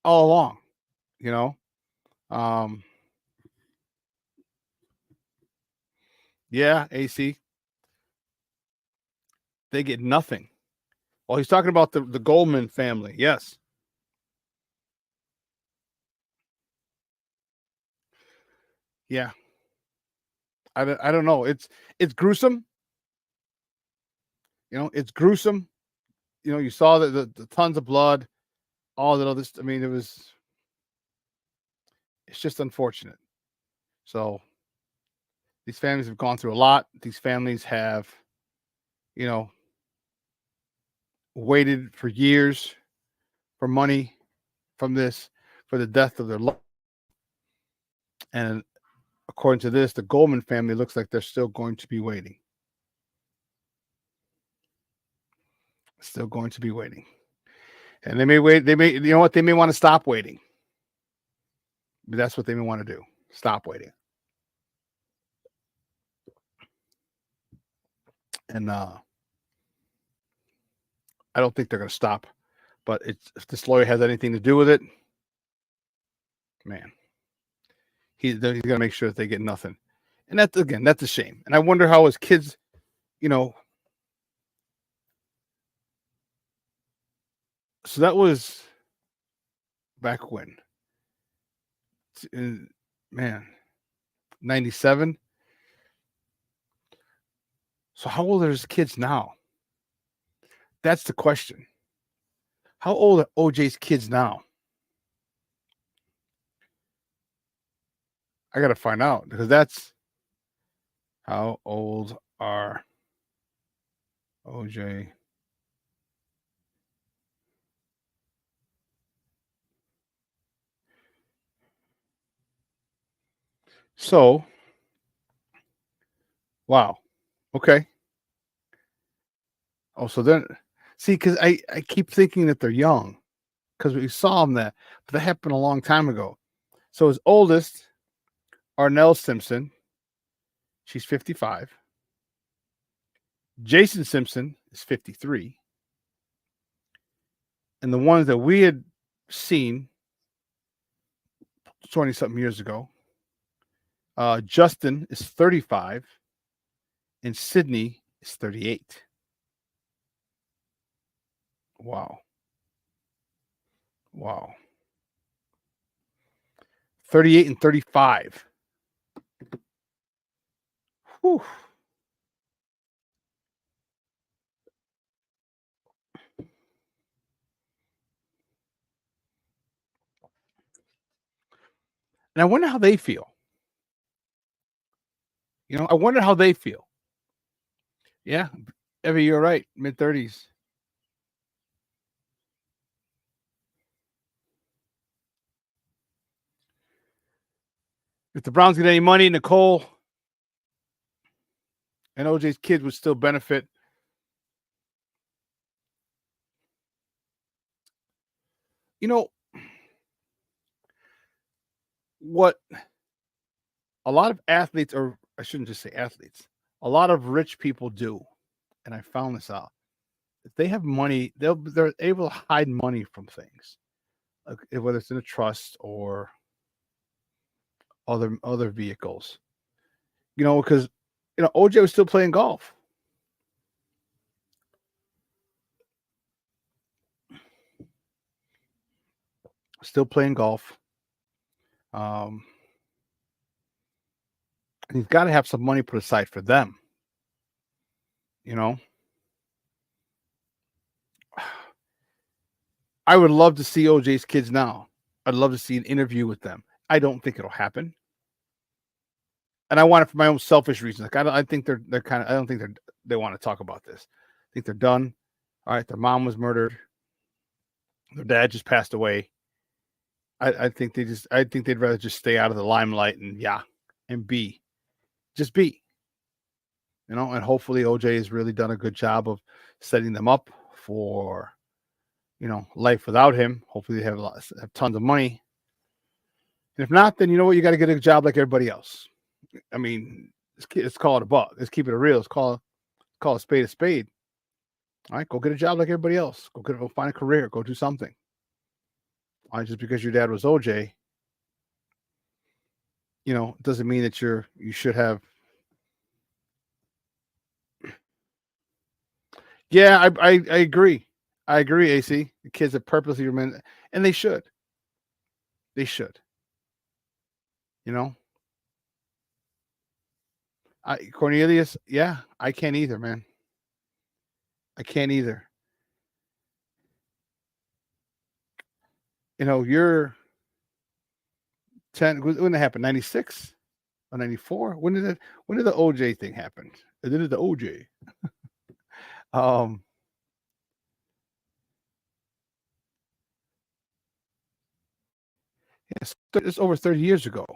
all along. You know, yeah, AC. They get nothing. Well, he's talking about the Goldman family. Yes. Yeah. I don't know. It's gruesome. You know, it's gruesome. You know, you saw the tons of blood, all that other. I mean, it's just unfortunate. So these families have gone through a lot. These families have, you know, waited for years for money from this, for the death of their loved. And according to this, the Goldman family looks like they're still going to be waiting. Still going to be waiting. And they may wait. They may, you know what? They may want to stop waiting. But that's what they may want to do. Stop waiting. And I don't think they're going to stop. But if this lawyer has anything to do with it, man, he's going to make sure that they get nothing. And that's a shame. And I wonder how his kids, you know. So that was back when, man, 97. So how old are his kids now? That's the question. How old are OJ's kids now? I got to find out because that's how old are OJ? So, wow. Okay. Oh, so then, see, because I keep thinking that they're young because we saw them but that happened a long time ago. So his oldest, Arnell Simpson, she's 55. Jason Simpson is 53. And the ones that we had seen 20 something years ago, Justin is 35 and Sydney is 38. Wow. Wow. 38 and 35. Whew. And I wonder how they feel. I wonder how they feel. Yeah. Evie, you're right. Mid-30s. If the Browns get any money, Nicole and OJ's kids would still benefit. What a lot of athletes, or I shouldn't just say athletes, a lot of rich people do, and I found this out. If they have money, they're able to hide money from things, like whether it's in a trust or other vehicles. Because OJ was still playing golf. Still playing golf. And he's got to have some money put aside for them. I would love to see OJ's kids now. I'd love to see an interview with them. I don't think it'll happen. And I want it for my own selfish reasons. Like I think they're kind of. I don't think they want to talk about this. I think they're done. All right, their mom was murdered. Their dad just passed away. I think they'd rather just stay out of the limelight and be. And hopefully OJ has really done a good job of setting them up for, life without him. Hopefully they have tons of money. And if not, then you know what? You got to get a job like everybody else. I mean, let's call it a buck. Let's keep it real. Let's call a spade a spade. All right, go get a job like everybody else. Go find a career. Go do something. All right, just because your dad was OJ, doesn't mean that you should have. Yeah, I agree. I agree, AC. The kids are purposely remain, and they should. They should. Cornelius, yeah, I can't either, man. I can't either. You're 10. When did it happen? 96 or 94? When did the OJ thing happen? Did it the OJ? Yes, it's over 30 years ago.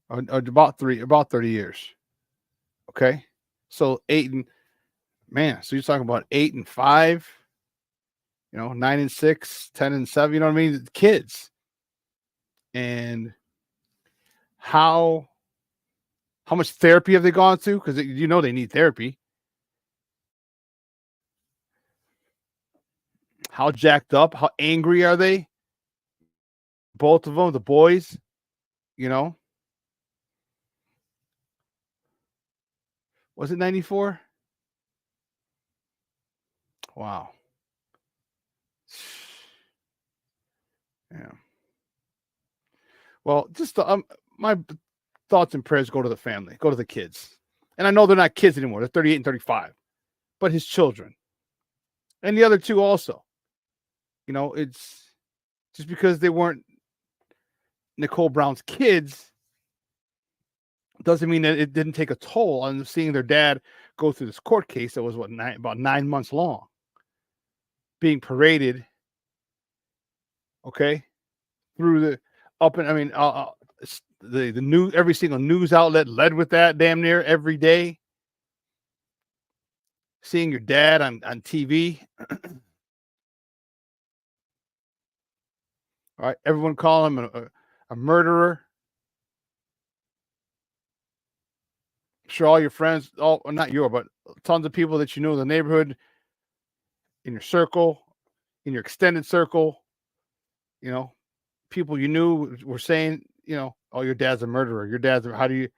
Or about 30 years. Okay. So 8 and 5, 9 and 6, 10 and 7, you know what I mean? The kids. And how much therapy have they gone through? Because they need therapy. How jacked up? How angry are they? Both of them, the boys, Was it 94? Wow. Yeah. Well, just my thoughts and prayers go to the family, go to the kids. And I know they're not kids anymore. They're 38 and 35. But his children. And the other two also. It's just because they weren't Nicole Brown's kids doesn't mean that it didn't take a toll on seeing their dad go through this court case that was about 9 months long, being paraded, okay, through the up and I mean the news, every single news outlet led with that damn near every day. Seeing your dad on TV. All right, everyone call him a murderer. I'm sure all your friends, not your, but tons of people that you know in the neighborhood, in your circle, in your extended circle, you know, people you knew were saying, you know, oh, your dad's a murderer. Your dad's how do you?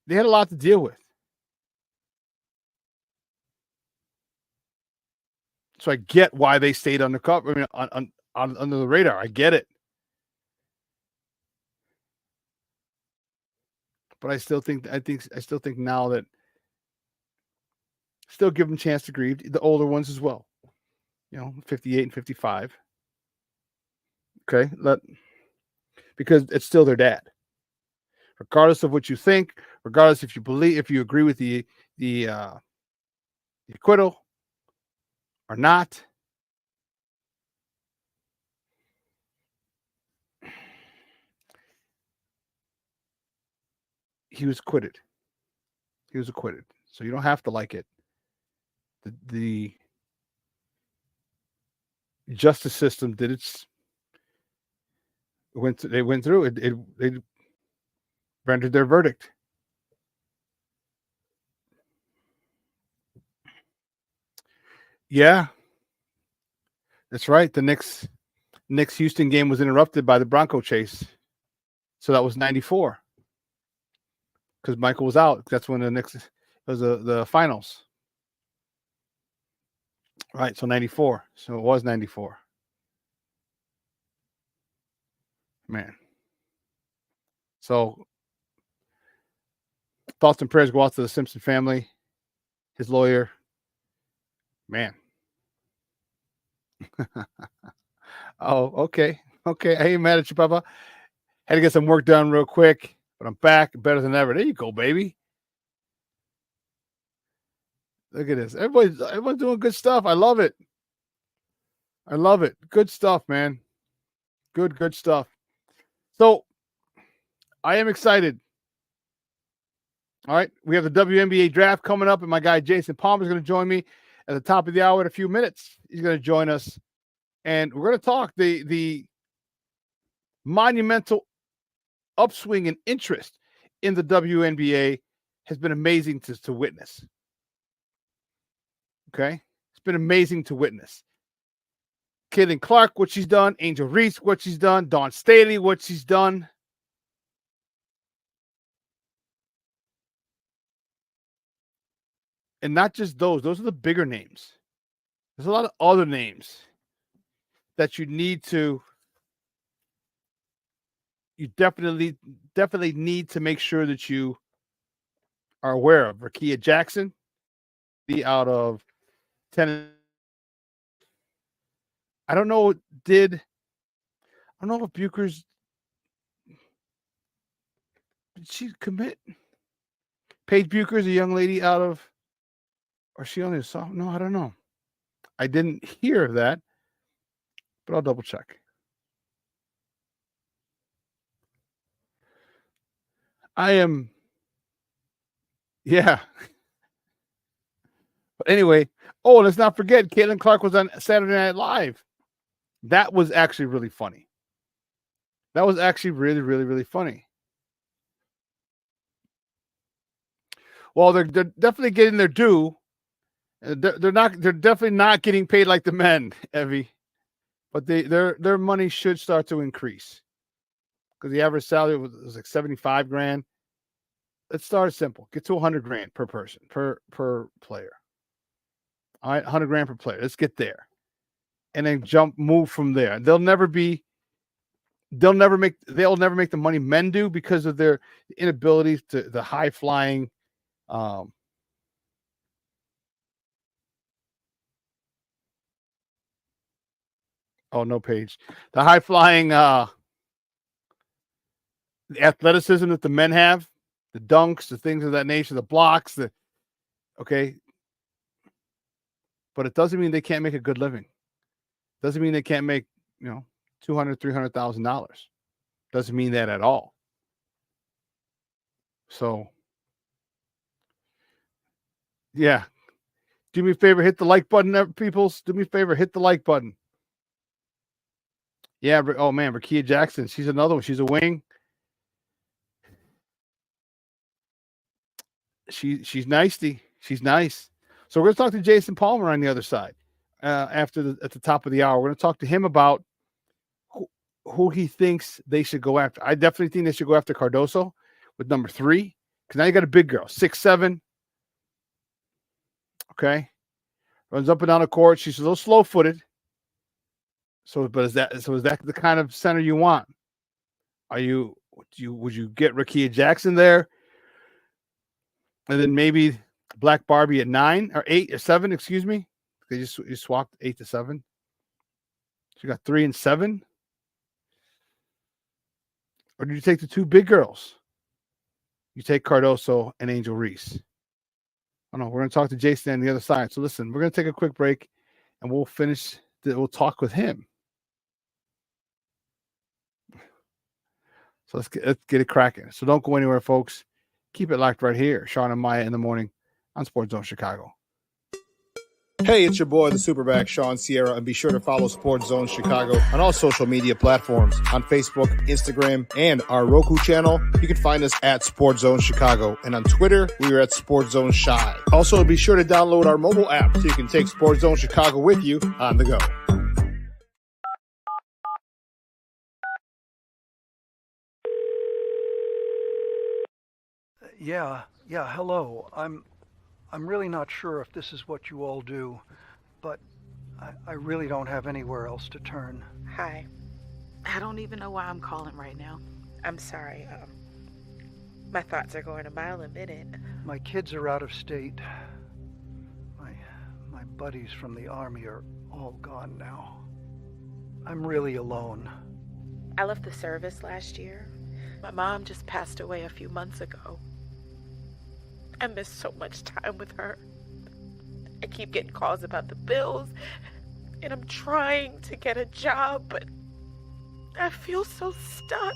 They had a lot to deal with. So I get why they stayed undercover. I mean, under the radar. I get it. But I still think now that still give them a chance to grieve, the older ones as well. You know, 58 and 55. Okay, because it's still their dad. Regardless of what you think, regardless if you agree with the acquittal or not, he was acquitted. He was acquitted. So you don't have to like it. The justice system did its they went through it. They rendered their verdict. Yeah, that's right. The Knicks Houston game was interrupted by the Bronco chase, so that was '94 because Michael was out. That's when the Knicks was the finals. Right, so '94. So it was '94. Man. So thoughts and prayers go out to the Simpson family, his lawyer. Man. Oh, okay. Okay. I ain't mad at you, Papa. Had to get some work done real quick, but I'm back better than ever. There you go, baby. Look at this. Everyone's doing good stuff. I love it. I love it. Good stuff, man. Good stuff. So I am excited. All right. We have the WNBA draft coming up, and my guy Jason Palmer is going to join me at the top of the hour in a few minutes. He's going to join us, and we're going to talk the monumental upswing in interest in the WNBA has been amazing to witness. Okay. It's been amazing to witness. Caitlin Clark, what she's done. Angel Reese, what she's done. Dawn Staley, what she's done. And not just those are the bigger names. There's a lot of other names that you definitely need to make sure that you are aware of. Rakia Jackson, the out of Tennessee. I don't know if Bucher's did she commit? Paige Bucher's a young lady out of, or she only a sophomore? No, I don't know. I didn't hear of that, but I'll double check. Yeah. But anyway, let's not forget Caitlin Clark was on Saturday Night Live. That was actually really funny. That was actually really, really, really funny. Well, they're definitely getting their due. They're definitely not getting paid like the men, Evie. But their money should start to increase. Because the average salary was like $75,000. Let's start simple. Get to $100,000 per person, per player. All right, $100,000 per player. Let's get there. And then move from there. They'll never make the money men do because of their inability to the high flying oh, no page. The high flying the athleticism that the men have, the dunks, the things of that nature, the blocks, okay. But it doesn't mean they can't make a good living. Doesn't mean they can't make, $200,000, $300,000. Doesn't mean that at all. So, yeah. Do me a favor, hit the like button, peoples. Do me a favor, hit the like button. Yeah. Oh man, Rakia Jackson. She's another one. She's a wing. She's nicey. She's nice. So we're going to talk to Jason Palmer on the other side at the top of the hour. We're going to talk to him about who he thinks they should go after. I definitely think they should go after Cardoso with number 3, because now you got a big girl, 6'7". Okay, runs up and down the court. She's a little slow-footed. Is that the kind of center you want? Would you get Rakia Jackson there, and then maybe Black Barbie at 9 or 8 or 7? Excuse me, they just swapped 8 to 7. So you got 3 and 7, or do you take the 2 big girls? You take Cardoso and Angel Reese. Oh no, we're going to talk to Jason on the other side. So listen, we're going to take a quick break, and we'll finish. We'll talk with him. So let's get it cracking. So don't go anywhere, folks. Keep it locked right here. Shawn and Maya in the morning on Sports Zone Chicago. Hey, it's your boy, the SuperBack, Shawn Sierra, and be sure to follow Sports Zone Chicago on all social media platforms, on Facebook, Instagram, and our Roku channel. You can find us at Sports Zone Chicago, and on Twitter, we are at Sports Zone Shy. Also, be sure to download our mobile app so you can take Sports Zone Chicago with you on the go. Yeah, hello. I'm really not sure if this is what you all do, but I really don't have anywhere else to turn. Hi. I don't even know why I'm calling right now. I'm sorry. My thoughts are going a mile a minute. My kids are out of state. My buddies from the Army are all gone now. I'm really alone. I left the service last year. My mom just passed away a few months ago. I miss so much time with her. I keep getting calls about the bills, and I'm trying to get a job, but I feel so stuck.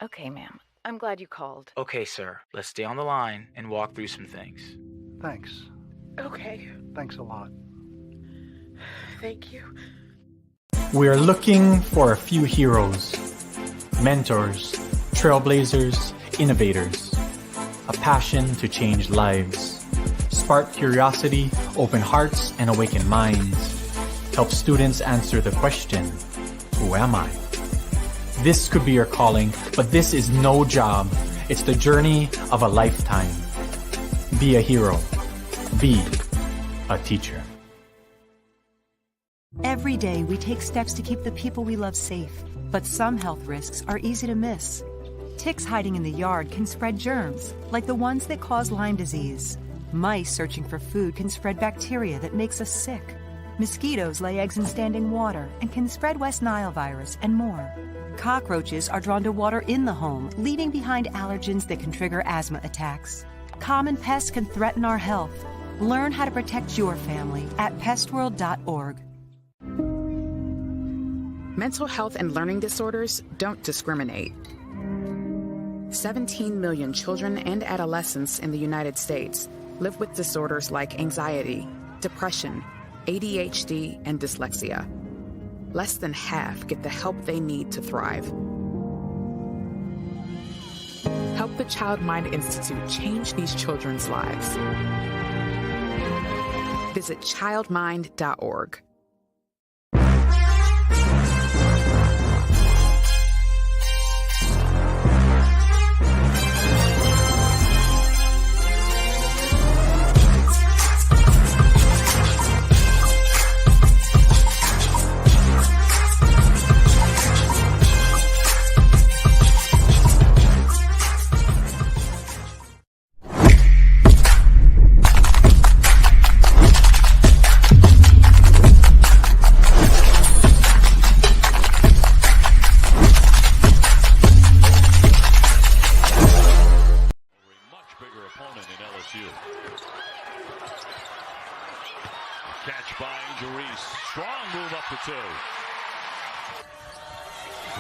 Okay, ma'am. I'm glad you called. Okay, sir. Let's stay on the line and walk through some things. Thanks. Okay. Thanks a lot. Thank you. We are looking for a few heroes, mentors, trailblazers, innovators. A passion to change lives. Spark curiosity, open hearts, and awaken minds. Help students answer the question, who am I? This could be your calling, but this is no job. It's the journey of a lifetime. Be a hero. Be a teacher. Every day we take steps to keep the people we love safe, but some health risks are easy to miss. Ticks hiding in the yard can spread germs, like the ones that cause Lyme disease. Mice searching for food can spread bacteria that makes us sick. Mosquitoes lay eggs in standing water and can spread West Nile virus and more. Cockroaches are drawn to water in the home, leaving behind allergens that can trigger asthma attacks. Common pests can threaten our health. Learn how to protect your family at pestworld.org. Mental health and learning disorders don't discriminate. 17 million children and adolescents in the United States live with disorders like anxiety, depression, ADHD, and dyslexia. Less than half get the help they need to thrive. Help the Child Mind Institute change these children's lives. Visit childmind.org.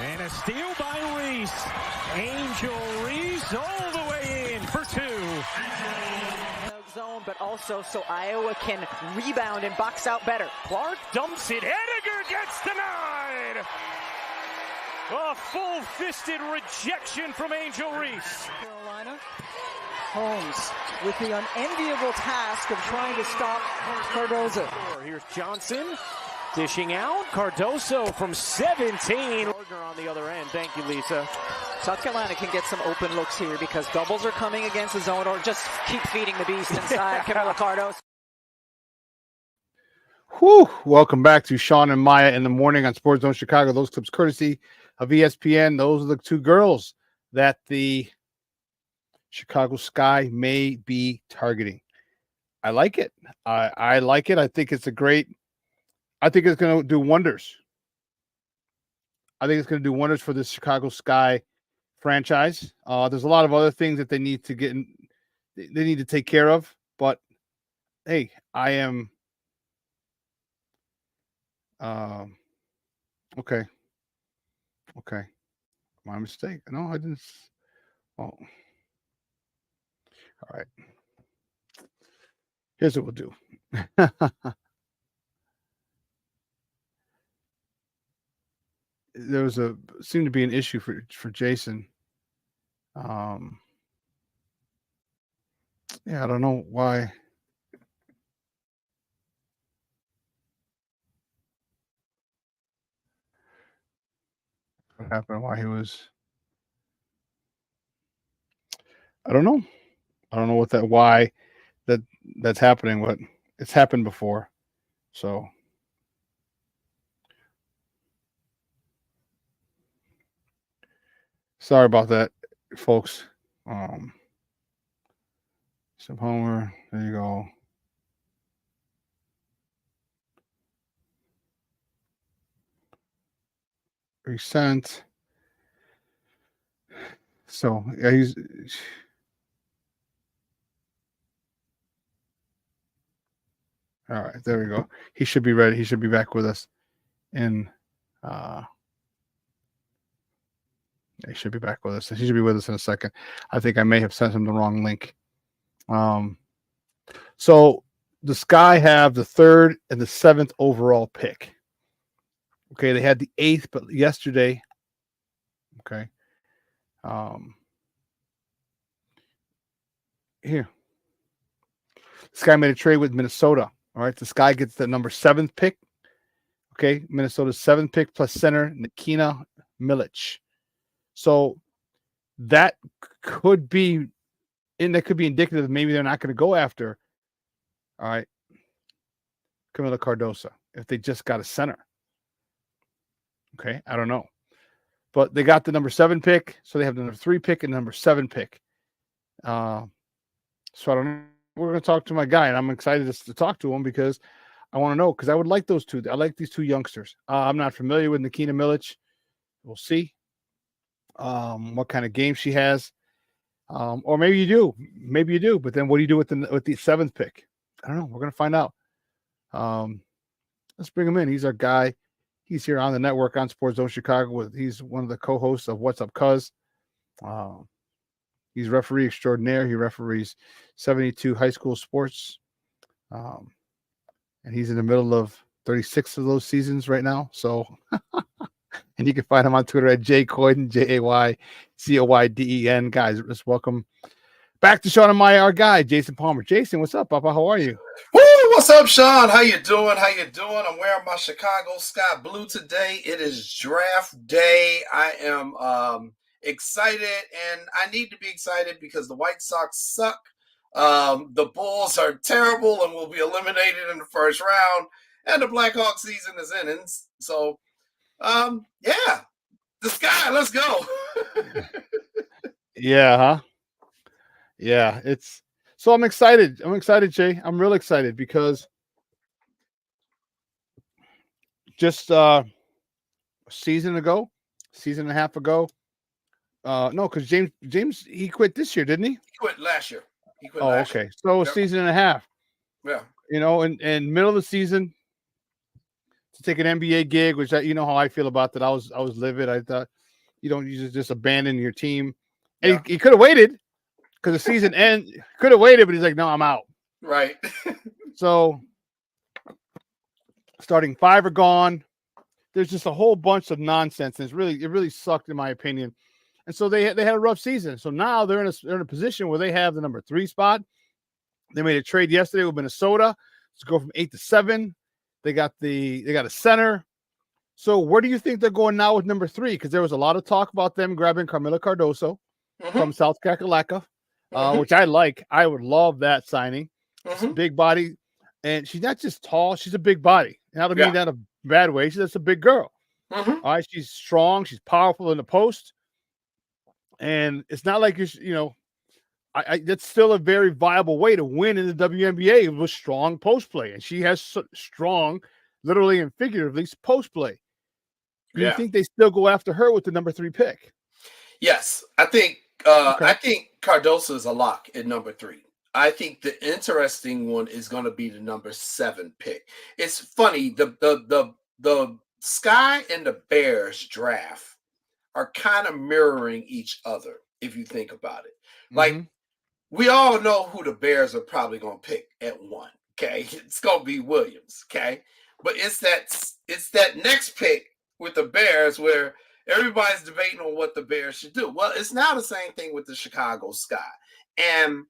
And a steal by Reese. Angel Reese all the way in for 2. Zone, but also so Iowa can rebound and box out better. Clark dumps it. Henniger gets denied. A full-fisted rejection from Angel Reese. Carolina. Holmes with the unenviable task of trying to stop Cardozo. Here's Johnson dishing out. Cardoso from 17. Gardner on the other end. Thank you, Lisa. South Carolina can get some open looks here because doubles are coming against the zone, or just keep feeding the beast inside. Camila Cardoso. Whew. Welcome back to Shawn and Maya in the morning on Sports Zone Chicago. Those clips courtesy of ESPN. Those are the 2 girls that the Chicago Sky may be targeting. I like it. I like it. I think it's going to do wonders. I think it's going to do wonders for the Chicago Sky franchise. There's a lot of other things that they need to they need to take care of. But hey, I am okay. My mistake. No, I didn't. Oh. All right. Here's what we'll do. There seemed to be an issue for Jason. Yeah, I don't know why. What happened? Why he was? I don't know. I don't know why that's happening. What it's happened before, so. Sorry about that, folks. Some Homer. There you go. Resent. So yeah, he's. All right, there we go. He should be ready. He should be back with us. He should be back with us. He should be with us in a second. I think I may have sent him the wrong link. So the Sky have the 3rd and the 7th overall pick. Okay, they had the 8th, but yesterday. Okay. Here. The Sky made a trade with Minnesota. All right, the Sky gets the number 7th pick. Okay, Minnesota's 7th pick plus center Nikina Milic. So that could be indicative. Maybe they're not going to go after. All right, Camila Cardoso if they just got a center. Okay, I don't know, but they got the number 7 pick, so they have the number 3 pick and number 7 pick. So I don't know. We're going to talk to my guy, and I'm excited to talk to him because I want to know, because I would like those 2. I like these 2 youngsters. I'm not familiar with Nikina Milic. We'll see what kind of game she has, or maybe you do. But then what do you do with the 7th pick? I don't know. We're going to find out. Let's bring him in. He's our guy. He's here on the network on Sports Zone Chicago. He's one of the co-hosts of What's Up, Cuz. He's referee extraordinaire. He referees 72 high school sports. And he's in the middle of 36 of those seasons right now. So, and you can find him on Twitter at JCoyden, JAYCOYDEN. Guys, let's welcome back to Shawn and Maya, our guy, Jason Palmer. Jason, what's up, Papa? How are you? Woo, what's up, Shawn? How you doing? I'm wearing my Chicago Sky Blue today. It is draft day. I am excited, and I need to be excited because the White Sox suck. The Bulls are terrible and will be eliminated in the first round, and the Blackhawks season is in. So, yeah, the Sky, let's go. Yeah, huh? Yeah, so I'm excited. Jay. I'm real excited because just a season and a half ago. No, because James he quit this year, didn't he? He quit last year. Okay. So a season and a half. Yeah. In middle of the season, to take an NBA gig, which you know how I feel about that. I was livid. I thought you just abandon your team. And he could have waited because the season ends. Could have waited, but he's like, no, I'm out. Right. So starting 5 are gone. There's just a whole bunch of nonsense. And it really sucked in my opinion. And so they had a rough season. So now they're in a position where they have the number 3 spot. They made a trade yesterday with Minnesota to go from 8 to 7. They got a center. So where do you think they're going now with number 3? Because there was a lot of talk about them grabbing Carmela Cardoso from South Kakalaka, which I like. I would love that signing. Big body, and she's not just tall; she's a big body. And I don't mean that in a bad way. She's just a big girl. All right, she's strong. She's powerful in the post, and it's not like that's still a very viable way to win in the WNBA with strong post play, and she has strong, literally and figuratively, post play. Do you think they still go after her with the number 3 pick? Yes, I think I think Cardoso is a lock at number 3. I think the interesting one is going to be the number 7 pick. It's funny, the Sky and the Bears draft are kind of mirroring each other if you think about it. Like we all know who the Bears are probably going to pick at 1. Okay, it's going to be Williams. Okay, but it's that next pick with the Bears where everybody's debating on what the Bears should do. Well, it's now the same thing with the Chicago Sky. And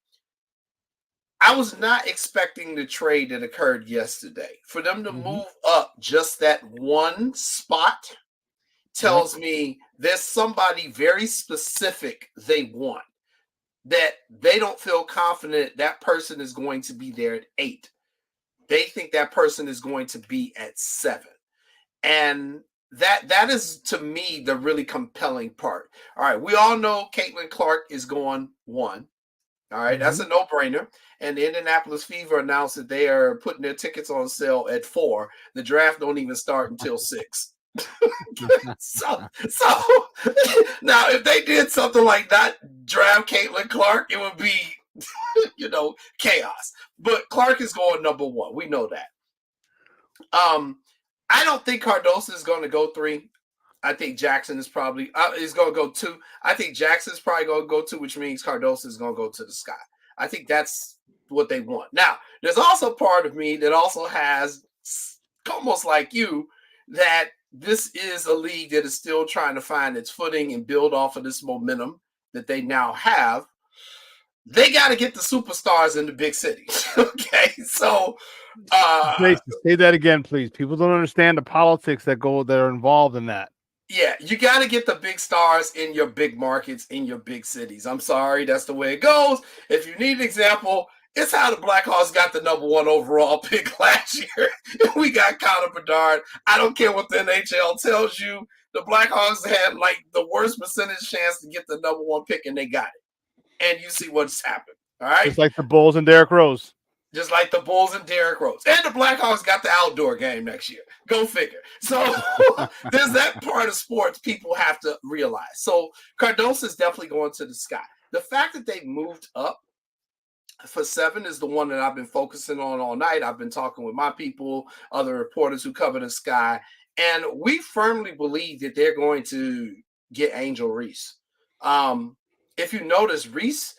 I was not expecting the trade that occurred yesterday. For them to move up just that 1 spot tells me there's somebody very specific they want, that they don't feel confident that person is going to be there at 8. They think that person is going to be at 7. And that is, to me, the really compelling part. All right, we all know Caitlin Clark is going 1. All right, that's a no-brainer. And the Indianapolis Fever announced that they are putting their tickets on sale at 4. The draft don't even start until 6. so now if they did something like that, draft Caitlin Clark, it would be chaos. But Clark is going number 1. We know that. I don't think Cardoso is going to go 3. I think Jackson is probably is going to go 2. I think Jackson is probably going to go 2, which means Cardoso is going to go to the Sky. I think that's what they want. Now, there's also part of me that also has, almost like you, that this is a league that is still trying to find its footing and build off of this momentum that they now have. They got to get the superstars in the big cities. Okay, so say that again, please. People don't understand the politics that are involved in that. Yeah, you got to get the big stars in your big markets, in your big cities. I'm sorry, that's the way it goes. If you need an example, it's how the Blackhawks got the number 1 overall pick last year. We got Connor Bedard. I don't care what the NHL tells you. The Blackhawks had like the worst percentage chance to get the number 1 pick, and they got it. And you see what's happened. All right, just like the Bulls and Derrick Rose. Just like the Bulls and Derrick Rose. And the Blackhawks got the outdoor game next year. Go figure. So there's that part of sports people have to realize. So Cardoso is definitely going to the Sky. The fact that they moved up for 7 is the one that I've been focusing on all night. I've been talking with my people, other reporters who cover the Sky, and we firmly believe that they're going to get Angel Reese. If you notice, Reese,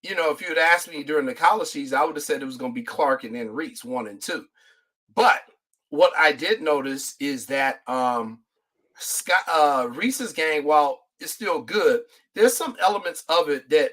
if you had asked me during the college season, I would have said it was going to be Clark and then Reese, 1 and 2. But what I did notice is that Reese's game, while it's still good, there's some elements of it that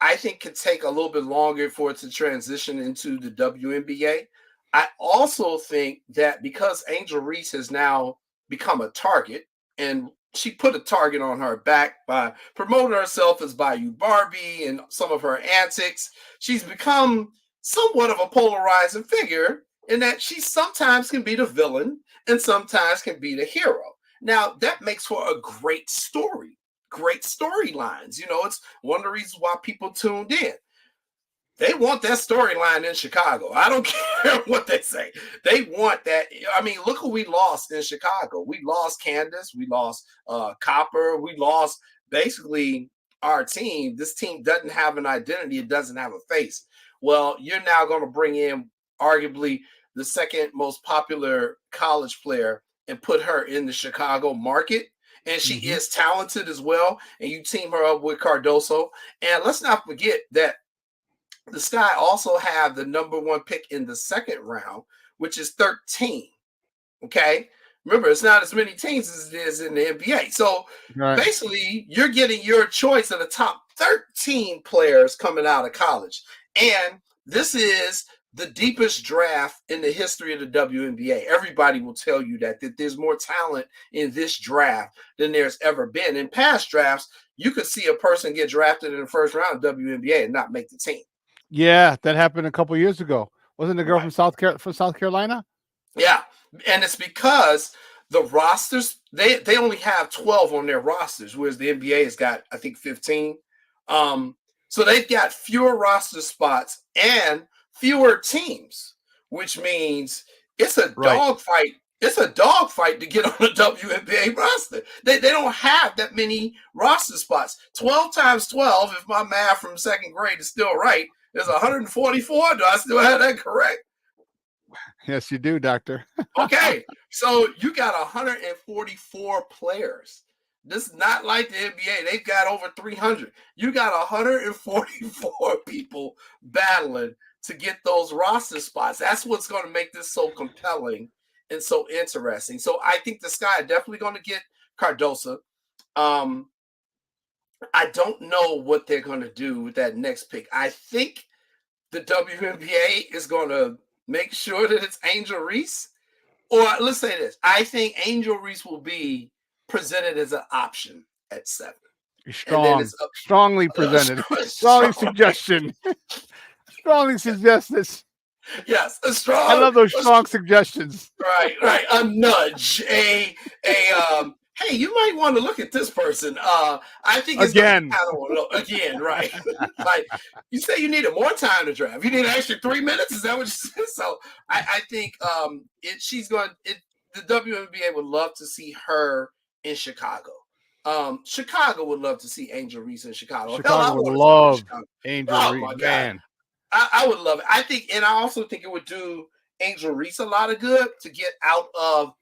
I think could take a little bit longer for it to transition into the WNBA. I also think that because Angel Reese has now become a target, and she put a target on her back by promoting herself as Bayou Barbie and some of her antics, she's become somewhat of a polarizing figure in that she sometimes can be the villain and sometimes can be the hero. Now, that makes for a great story, great storylines. It's one of the reasons why people tuned in. They want that storyline in Chicago. I don't care what they say. They want that. I mean, look who we lost in Chicago. We lost Candace. We lost Copper. We lost basically our team. This team doesn't have an identity. It doesn't have a face. Well, you're now going to bring in arguably the second most popular college player and put her in the Chicago market. And she is talented as well. And you team her up with Cardoso. And let's not forget that the Sky also have the number 1 pick in the second round, which is 13. Okay. Remember, it's not as many teams as it is in the NBA. So basically, you're getting your choice of the top 13 players coming out of college. And this is the deepest draft in the history of the WNBA. Everybody will tell you that there's more talent in this draft than there's ever been. In past drafts, you could see a person get drafted in the first round of WNBA and not make the team. Yeah, that happened a couple years ago. Wasn't the girl from South Carolina? Yeah, and it's because the rosters, they only have 12 on their rosters, whereas the NBA has got, I think, 15. So they've got fewer roster spots and fewer teams, which means it's a dogfight. It's a dogfight to get on the WNBA roster. They don't have that many roster spots. 12 times 12, if my math from second grade is still right, is 144. Do I still have that correct? Yes, you do, doctor. Okay, so you got 144 players. This is not like the NBA. They've got over 300. You got 144 people battling to get those roster spots. That's what's going to make this so compelling and so interesting. So I think the Sky are definitely going to get Cardoso. I don't know what they're going to do with that next pick. I think the WNBA is going to make sure that it's Angel Reese. Or let's say this. I think Angel Reese will be presented as an option at 7. Strongly presented. Strongly suggestion. Strongly suggest this. Yes, a strong. I love those strong suggestions. Right. A nudge. Hey, you might want to look at this person. I think it's again, right? Like you say, you needed more time to draft. You need an extra 3 minutes. Is that what you said? So I think the WNBA would love to see her in Chicago. Chicago would love to see Angel Reese in Chicago. Chicago would love Angel Reese. My God. Man. I would love it. I think, and I also think it would do Angel Reese a lot of good to get out of,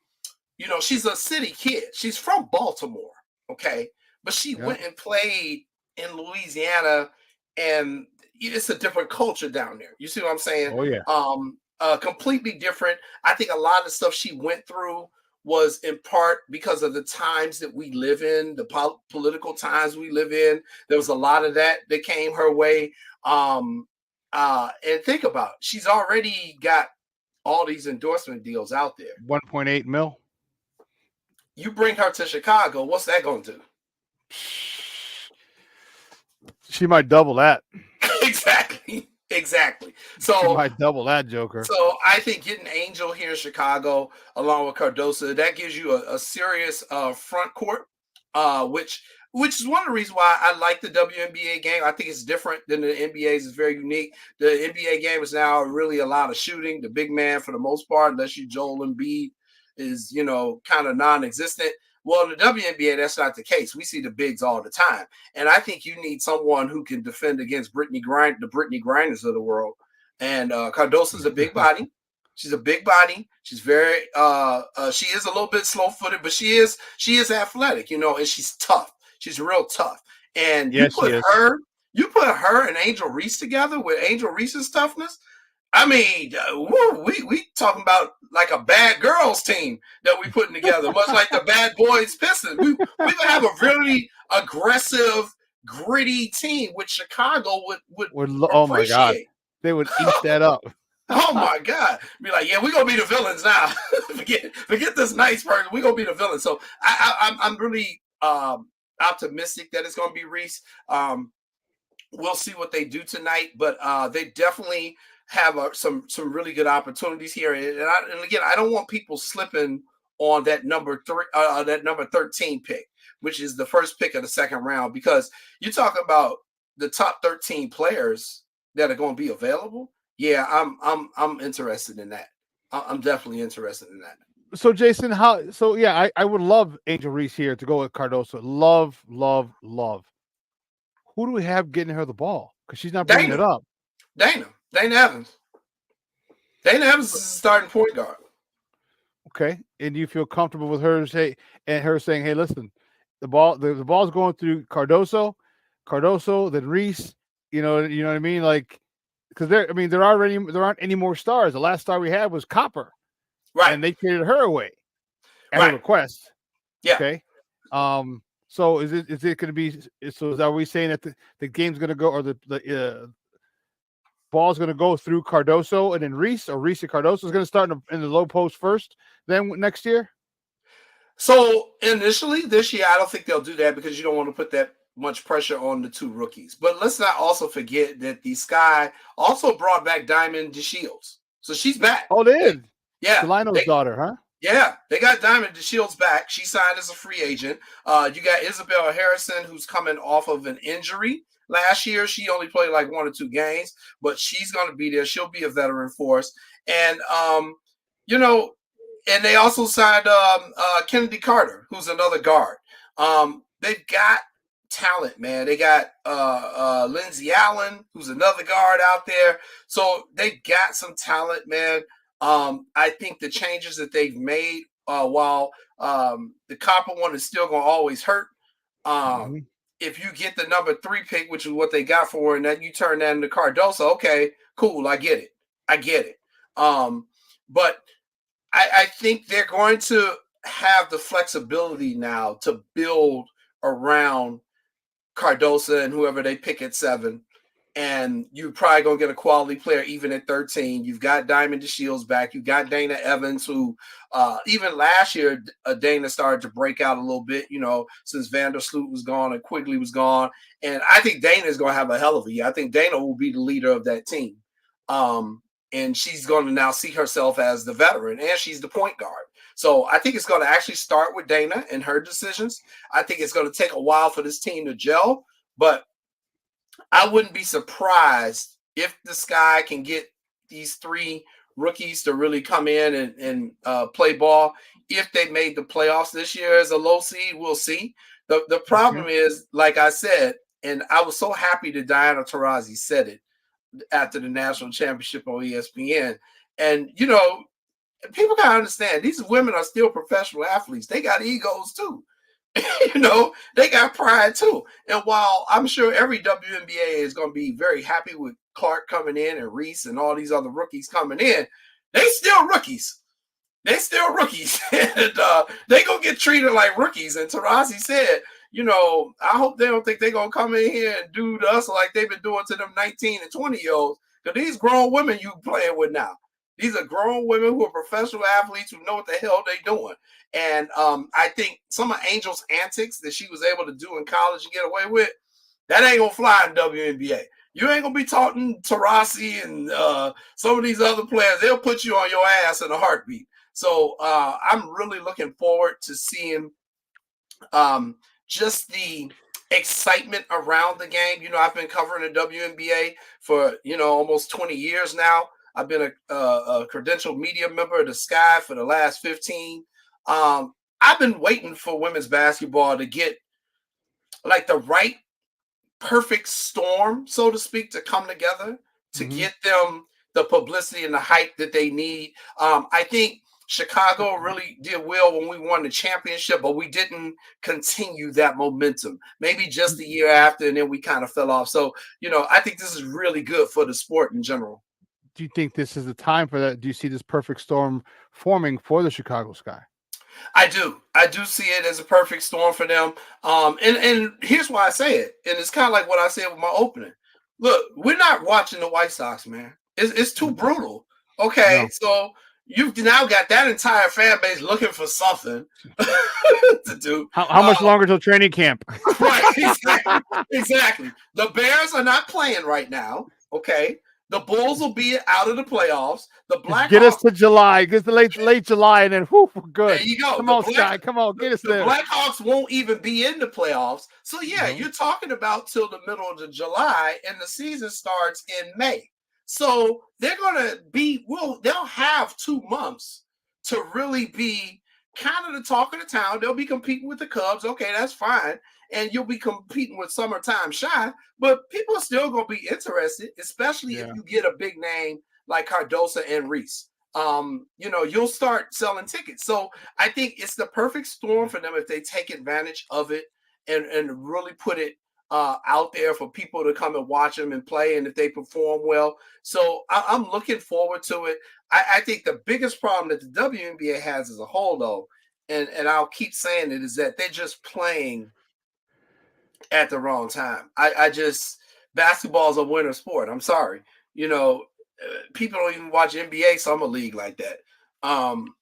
she's a city kid. She's from Baltimore, okay? But she went and played in Louisiana, and it's a different culture down there. You see what I'm saying? Oh, yeah. Completely different. I think a lot of the stuff she went through was in part because of the times that we live in, the political times we live in. There was a lot of that came her way. And think about it. She's already got all these endorsement deals out there. 1.8 mil. You bring her to Chicago, what's that going to do? She might double that. Exactly. So she might double that, Joker. So I think getting Angel here in Chicago along with Cardoso, that gives you a serious front court, which is one of the reasons why I like the WNBA game. I think it's different than the NBA's. It's very unique. The NBA game is now really a lot of shooting. The big man, for the most part, unless you Joel Embiid, is, kind of non-existent. Well, in the WNBA, that's not the case. We see the bigs all the time. And I think you need someone who can defend against the Brittany Grinders of the world. And Cardoso's a big body. She's a big body. She's very she is a little bit slow-footed, but she is athletic, and she's tough. She's real tough. And you put her and Angel Reese together with Angel Reese's toughness. I mean, we talking about like a bad girls team that we putting together, much like the bad boys Pistons. We gonna have a really aggressive, gritty team, which Chicago would oh my God, they would eat that up. Oh my God, be like, yeah, we're gonna be the villains now. forget this nice person. We're gonna be the villains. So I'm really optimistic that it's gonna be Reese. We'll see what they do tonight, but they definitely have some really good opportunities here. And again, I don't want people slipping on that number 13 pick, which is the first pick of the second round, because you talk about the top 13 players that are going to be available. Yeah, I'm interested in that. I'm definitely interested in that. So Jason, I would love Angel Reese here to go with Cardoso. Love. Who do we have getting her the ball? Because she's not bringing it up. Dana Evans. Dana Evans is a starting point guard. Okay, and you feel comfortable with her saying, "Hey, listen, the ball's going through Cardoso, then Reese. You know what I mean? Like, because there aren't any more stars. The last star we had was Copper, right? And they traded her away at Right. a request. Yeah. Okay. So is it going to be? So are we saying that the game's going to go, or the ball's going to go through Cardoso and then Reese, or Reese and Cardoso is going to start in the low post first, then next year? So initially this year, I don't think they'll do that because you don't want to put that much pressure on the two rookies. But let's not also forget that the Sky also brought back Diamond DeShields. So she's back. Oh, they did? Yeah. Delano's daughter, huh? Yeah, they got Diamond DeShields back. She signed as a free agent. You got Isabel Harrison, who's coming off of an injury. Last year, she only played like 1 or 2 games, but she's going to be there. She'll be a veteran force. And, and they also signed Kennedy Carter, who's another guard. They've got talent, man. They got Lindsey Allen, who's another guard out there. So they've got some talent, man. I think the changes that they've made, while the Copper one is still going to always hurt, if you get the number 3 pick, which is what they got for, and then you turn that into Cardoso, okay, cool, I get it. But I think they're going to have the flexibility now to build around Cardoso and whoever they pick at 7. And you're probably going to get a quality player even at 13. You've got Diamond DeShields back. You got Dana Evans, who even last year, Dana started to break out a little bit, since Vandersloot was gone and Quigley was gone. And I think Dana is going to have a hell of a year. I think Dana will be the leader of that team. And she's going to now see herself as the veteran, and she's the point guard. So I think it's going to actually start with Dana and her decisions. I think it's going to take a while for this team to gel, but I wouldn't be surprised if the Sky can get these 3 rookies to really come in and play ball. If they made the playoffs this year as a low seed, we'll see. The problem is, like I said, and I was so happy that Diana Taurasi said it after the national championship on ESPN. And, people got to understand, these women are still professional athletes. They got egos too. They got pride too. And while I'm sure every WNBA is going to be very happy with Clark coming in and Reese and all these other rookies coming in, they still rookies. And they going to get treated like rookies. And Taurasi said, I hope they don't think they're going to come in here and do to us like they've been doing to them 19 and 20-year-olds. Because these grown women you playing with now, these are grown women who are professional athletes who know what the hell they're doing. And I think some of Angel's antics that she was able to do in college and get away with, that ain't going to fly in WNBA. You ain't going to be talking Taurasi and some of these other players. They'll put you on your ass in a heartbeat. So I'm really looking forward to seeing just the excitement around the game. I've been covering the WNBA for, almost 20 years now. I've been a credentialed media member of the Sky for the last 15. I've been waiting for women's basketball to get like the right perfect storm, so to speak, to come together to get them the publicity and the hype that they need. I think Chicago really did well when we won the championship, but we didn't continue that momentum. Maybe just the year after, and then we kind of fell off. So, I think this is really good for the sport in general. Do you think this is the time for that? Do you see this perfect storm forming for the Chicago Sky? I do see it as a perfect storm for them. And here's why I say it. And it's kind of like what I said with my opening. Look, we're not watching the White Sox, man. It's too brutal. Okay, so you've now got that entire fan base looking for something to do. How much longer till training camp? Right, exactly. The Bears are not playing right now. Okay. The Bulls will be out of the playoffs. The Blackhawks get us to July. Get to late July, and then we're good. There you go. Come on, Sky. Come on, get us there. The Blackhawks won't even be in the playoffs. So you're talking about till the middle of July, and the season starts in May. So they're gonna be. They'll have 2 months to really be kind of the talk of the town. They'll be competing with the Cubs. Okay, that's fine. And you'll be competing with Summertime Shy, but people are still going to be interested, especially if you get a big name like Cardosa and Reese, you'll start selling tickets. So I think it's the perfect storm for them if they take advantage of it and really put it out there for people to come and watch them and play, and if they perform well. So I'm looking forward to it. I think the biggest problem that the WNBA has as a whole, though, and I'll keep saying it, is that they're just playing at the wrong time. I just basketball is a winter sport. I'm sorry, people don't even watch NBA summer league like that.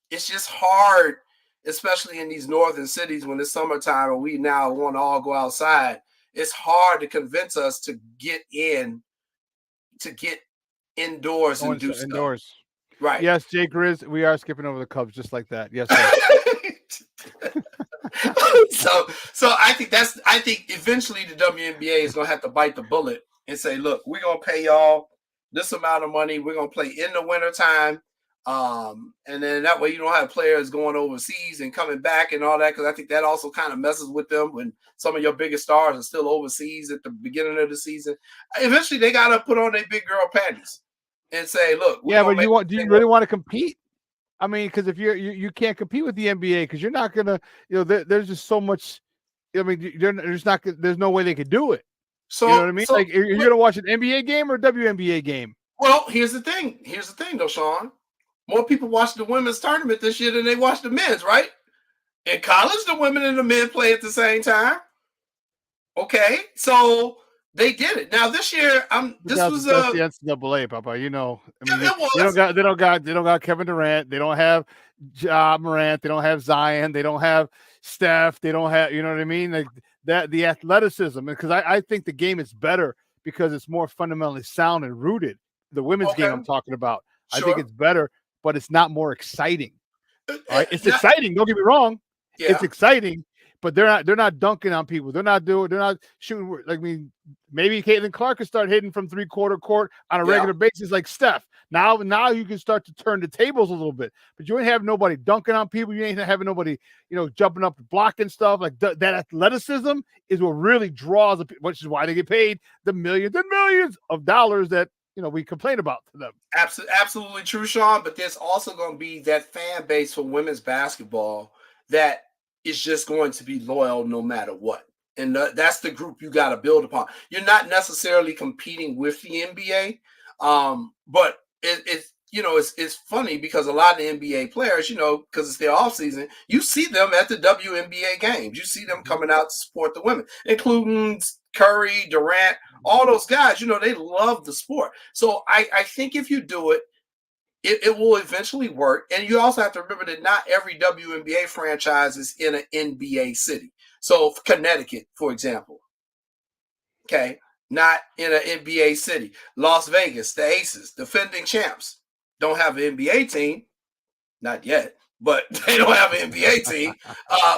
It's just hard, especially in these northern cities when it's summertime and we now want to all go outside. It's hard to convince us to get indoors and do stuff. Indoors. Right. Yes, Jay Grizz, we are skipping over the Cubs just like that. Yes, sir. So I think eventually the WNBA is gonna have to bite the bullet and say, look, we're gonna pay y'all this amount of money. We're gonna play in the wintertime. And then that way you don't have players going overseas and coming back and all that, because I think that also kind of messes with them when some of your biggest stars are still overseas at the beginning of the season. Eventually they gotta put on their big girl panties and say, look, yeah, but do you really want to compete? I mean, because if you can't compete with the NBA, because you're not gonna, there's just so much. I mean, there's no way they could do it. So you know what I mean? Like, you're gonna watch an NBA game or a WNBA game? Well, here's the thing, though, Shawn. More people watch the women's tournament this year than they watch the men's, right? In college, the women and the men play at the same time. Okay, so they did it. Now this year, that's the NCAA, Papa. I mean, they don't got Kevin Durant. They don't have Ja Morant. They don't have Zion. They don't have Steph. They don't have, you know what I mean? Like that, the athleticism. Because I think the game is better because it's more fundamentally sound and rooted. The women's game I'm talking about. Sure. I think it's better, but it's not more exciting. All right, it's exciting. Don't get me wrong. Yeah. It's exciting. But they're not dunking on people. They're not shooting. Like, I mean, maybe Caitlin Clark can start hitting from 3/4 court on a regular basis like Steph. Now you can start to turn the tables a little bit. But you ain't have nobody dunking on people. You ain't having nobody, jumping up, blocking stuff. Like that athleticism is what really draws, which is why they get paid the millions and millions of dollars that we complain about to them. Absolutely true, Shawn. But there's also going to be that fan base for women's basketball that is just going to be loyal no matter what. And that's the group you got to build upon. You're not necessarily competing with the NBA, but it's funny because a lot of the NBA players, because it's their off season, you see them at the WNBA games. You see them coming out to support the women, including Curry, Durant, all those guys. They love the sport. So I think if you do it, it will eventually work. And you also have to remember that not every WNBA franchise is in an NBA city. So Connecticut, for example, okay, not in an NBA city. Las Vegas, the Aces, defending champs, don't have an NBA team. Not yet, but they don't have an NBA team.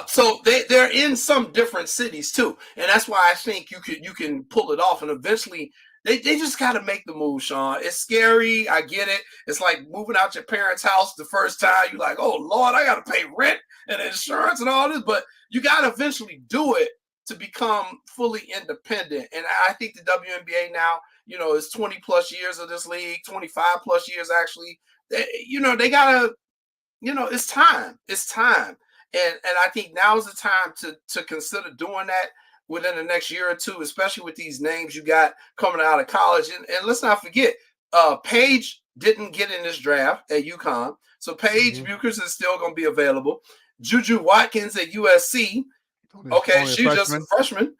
So they're in some different cities too. And that's why I think you can pull it off. And eventually They just got to make the move, Shawn. It's scary. I get it. It's like moving out your parents' house the first time. You're like, oh, Lord, I got to pay rent and insurance and all this. But you got to eventually do it to become fully independent. And I think the WNBA now, is 20 plus years of this league, 25 plus years actually. They got to, it's time. It's time. And I think now is the time to consider doing that within the next year or two, especially with these names you got coming out of college. And let's not forget, Paige didn't get in this draft at UConn. So Paige Buchers is still going to be available. Juju Watkins at USC. Okay, she's just a freshman.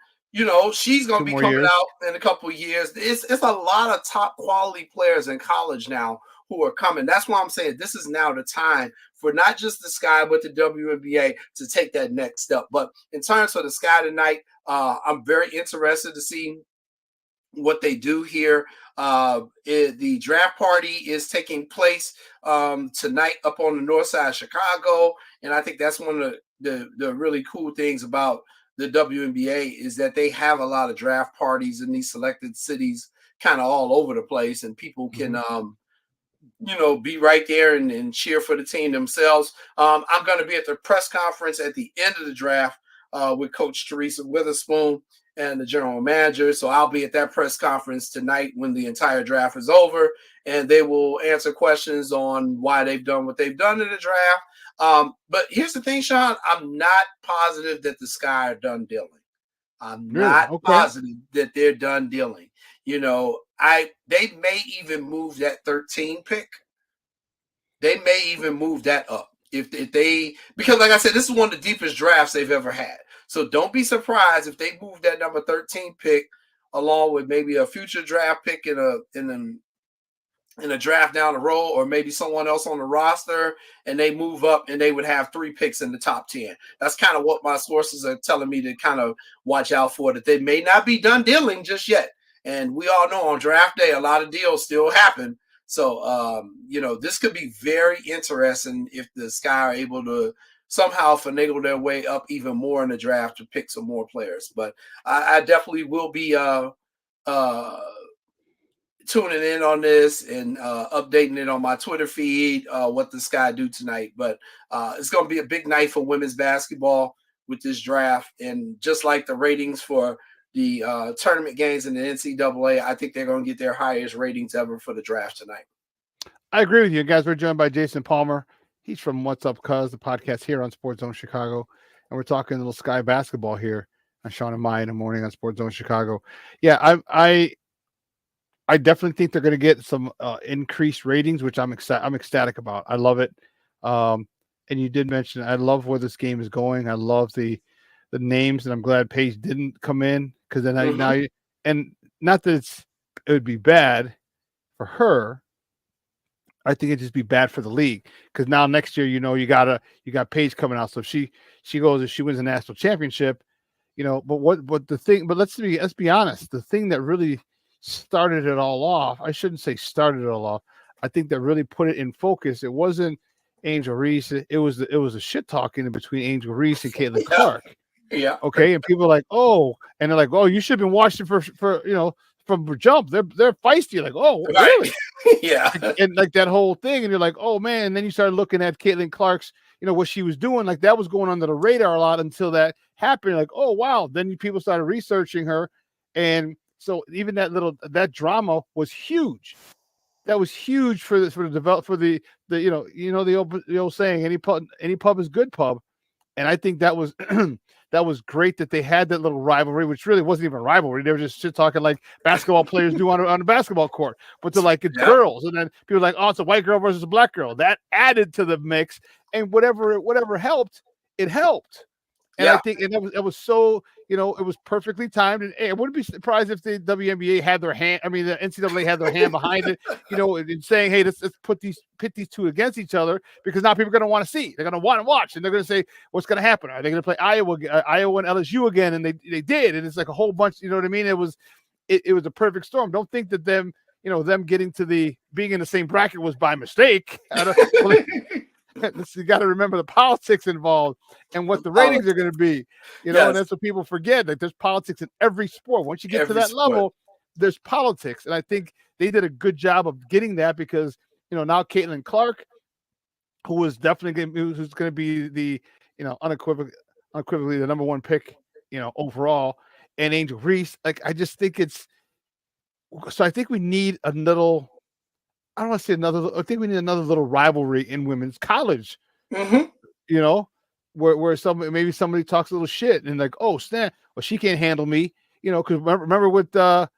She's going to be coming out in a couple of years. It's a lot of top quality players in college now who are coming. That's why I'm saying this is now the time for not just the Sky, but the WNBA to take that next step. But in terms of the Sky tonight, I'm very interested to see what they do here. The draft party is taking place tonight up on the north side of Chicago. And I think that's one of the really cool things about the WNBA is that they have a lot of draft parties in these selected cities kind of all over the place, and people can be right there and cheer for the team themselves. I'm going to be at the press conference at the end of the draft with Coach Teresa Witherspoon, and the general manager. So I'll be at that press conference tonight when the entire draft is over, and they will answer questions on why they've done what they've done in the draft. But here's the thing, Shawn, I'm not positive that the Sky are done dealing. I'm not positive that they're done dealing. You know, they may even move that 13 pick. They may even move that up if they, because like I said, this is one of the deepest drafts they've ever had. So don't be surprised if they move that number 13 pick along with maybe a future draft pick in a draft down the road, or maybe someone else on the roster, and they move up and they would have 3 picks in the top 10. That's kind of what my sources are telling me to kind of watch out for, that they may not be done dealing just yet. And we all know on draft day, a lot of deals still happen. So, you know, this could be very interesting if the Sky are able to somehow finagle their way up even more in the draft to pick some more players. But I definitely will be tuning in on this and updating it on my Twitter feed, what the Sky do tonight. But it's going to be a big night for women's basketball with this draft. And just like the ratings for the tournament games in the NCAA, I think they're going to get their highest ratings ever for the draft tonight. I agree with you guys. We're joined by Jason Palmer. He's from What's Up Cuz, the podcast here on Sports Zone Chicago. And we're talking a little Sky basketball here on Shawn and Maya in the morning on Sports Zone Chicago. Yeah, I definitely think they're going to get some increased ratings, which I'm ecstatic about. I love it. And you did mention, I love where this game is going. I love the names, and I'm glad Paige didn't come in, because then and not that it would be bad for her. I think it'd just be bad for the league, because now next year, you know, you got Paige coming out. So if she goes, if she wins a national championship, you know, but let's be honest, the thing that really started it all off, I shouldn't say started it all off, I think that really put it in focus, it wasn't Angel Reese, it was a shit talking in between Angel Reese and Caitlin Clark. Yeah. Okay. And people are like, oh, and they're like, oh, you should have been watching for you know, from jump. They're feisty. Like, oh, really? Yeah. And like that whole thing. And you're like, oh man. And then you started looking at Caitlin Clark's, you know, what she was doing. Like that was going under the radar a lot until that happened. Like, oh wow. Then people started researching her. And so even that drama was huge. That was huge for the old saying, any pub is good pub. And I think that was that was great that they had that little rivalry, which really wasn't even a rivalry. They were just shit talking like basketball players do on a basketball court. But they're like, it's girls. And then people are like, oh, it's a white girl versus a black girl. That added to the mix. And whatever helped, it helped. And I think, and it was so, you know, it was perfectly timed. And I wouldn't be surprised if the WNBA had their hand, the NCAA had their hand behind it, you know, and saying, hey, let's pit these two against each other, because now people are going to want to see. They're going to want to watch, and they're going to say, what's going to happen? Are they going to play Iowa and LSU again? And they did. And it's like a whole bunch, you know what I mean? It was a perfect storm. Don't think that them getting to being in the same bracket was by mistake. You got to remember the politics involved and what the ratings are going to be, you know, and that's what people forget. Like there's politics in every sport. Once you get to that level, there's politics. And I think they did a good job of getting that, because, you know, now Caitlin Clark, who is definitely who's going to be the, you know, unequivocally the number 1 pick, you know, overall, and Angel Reese. Like, I just think I think we need I don't want to say I think we need another little rivalry in women's college, you know, where maybe somebody talks a little shit and like, oh, Stan, well, she can't handle me, you know, because remember with who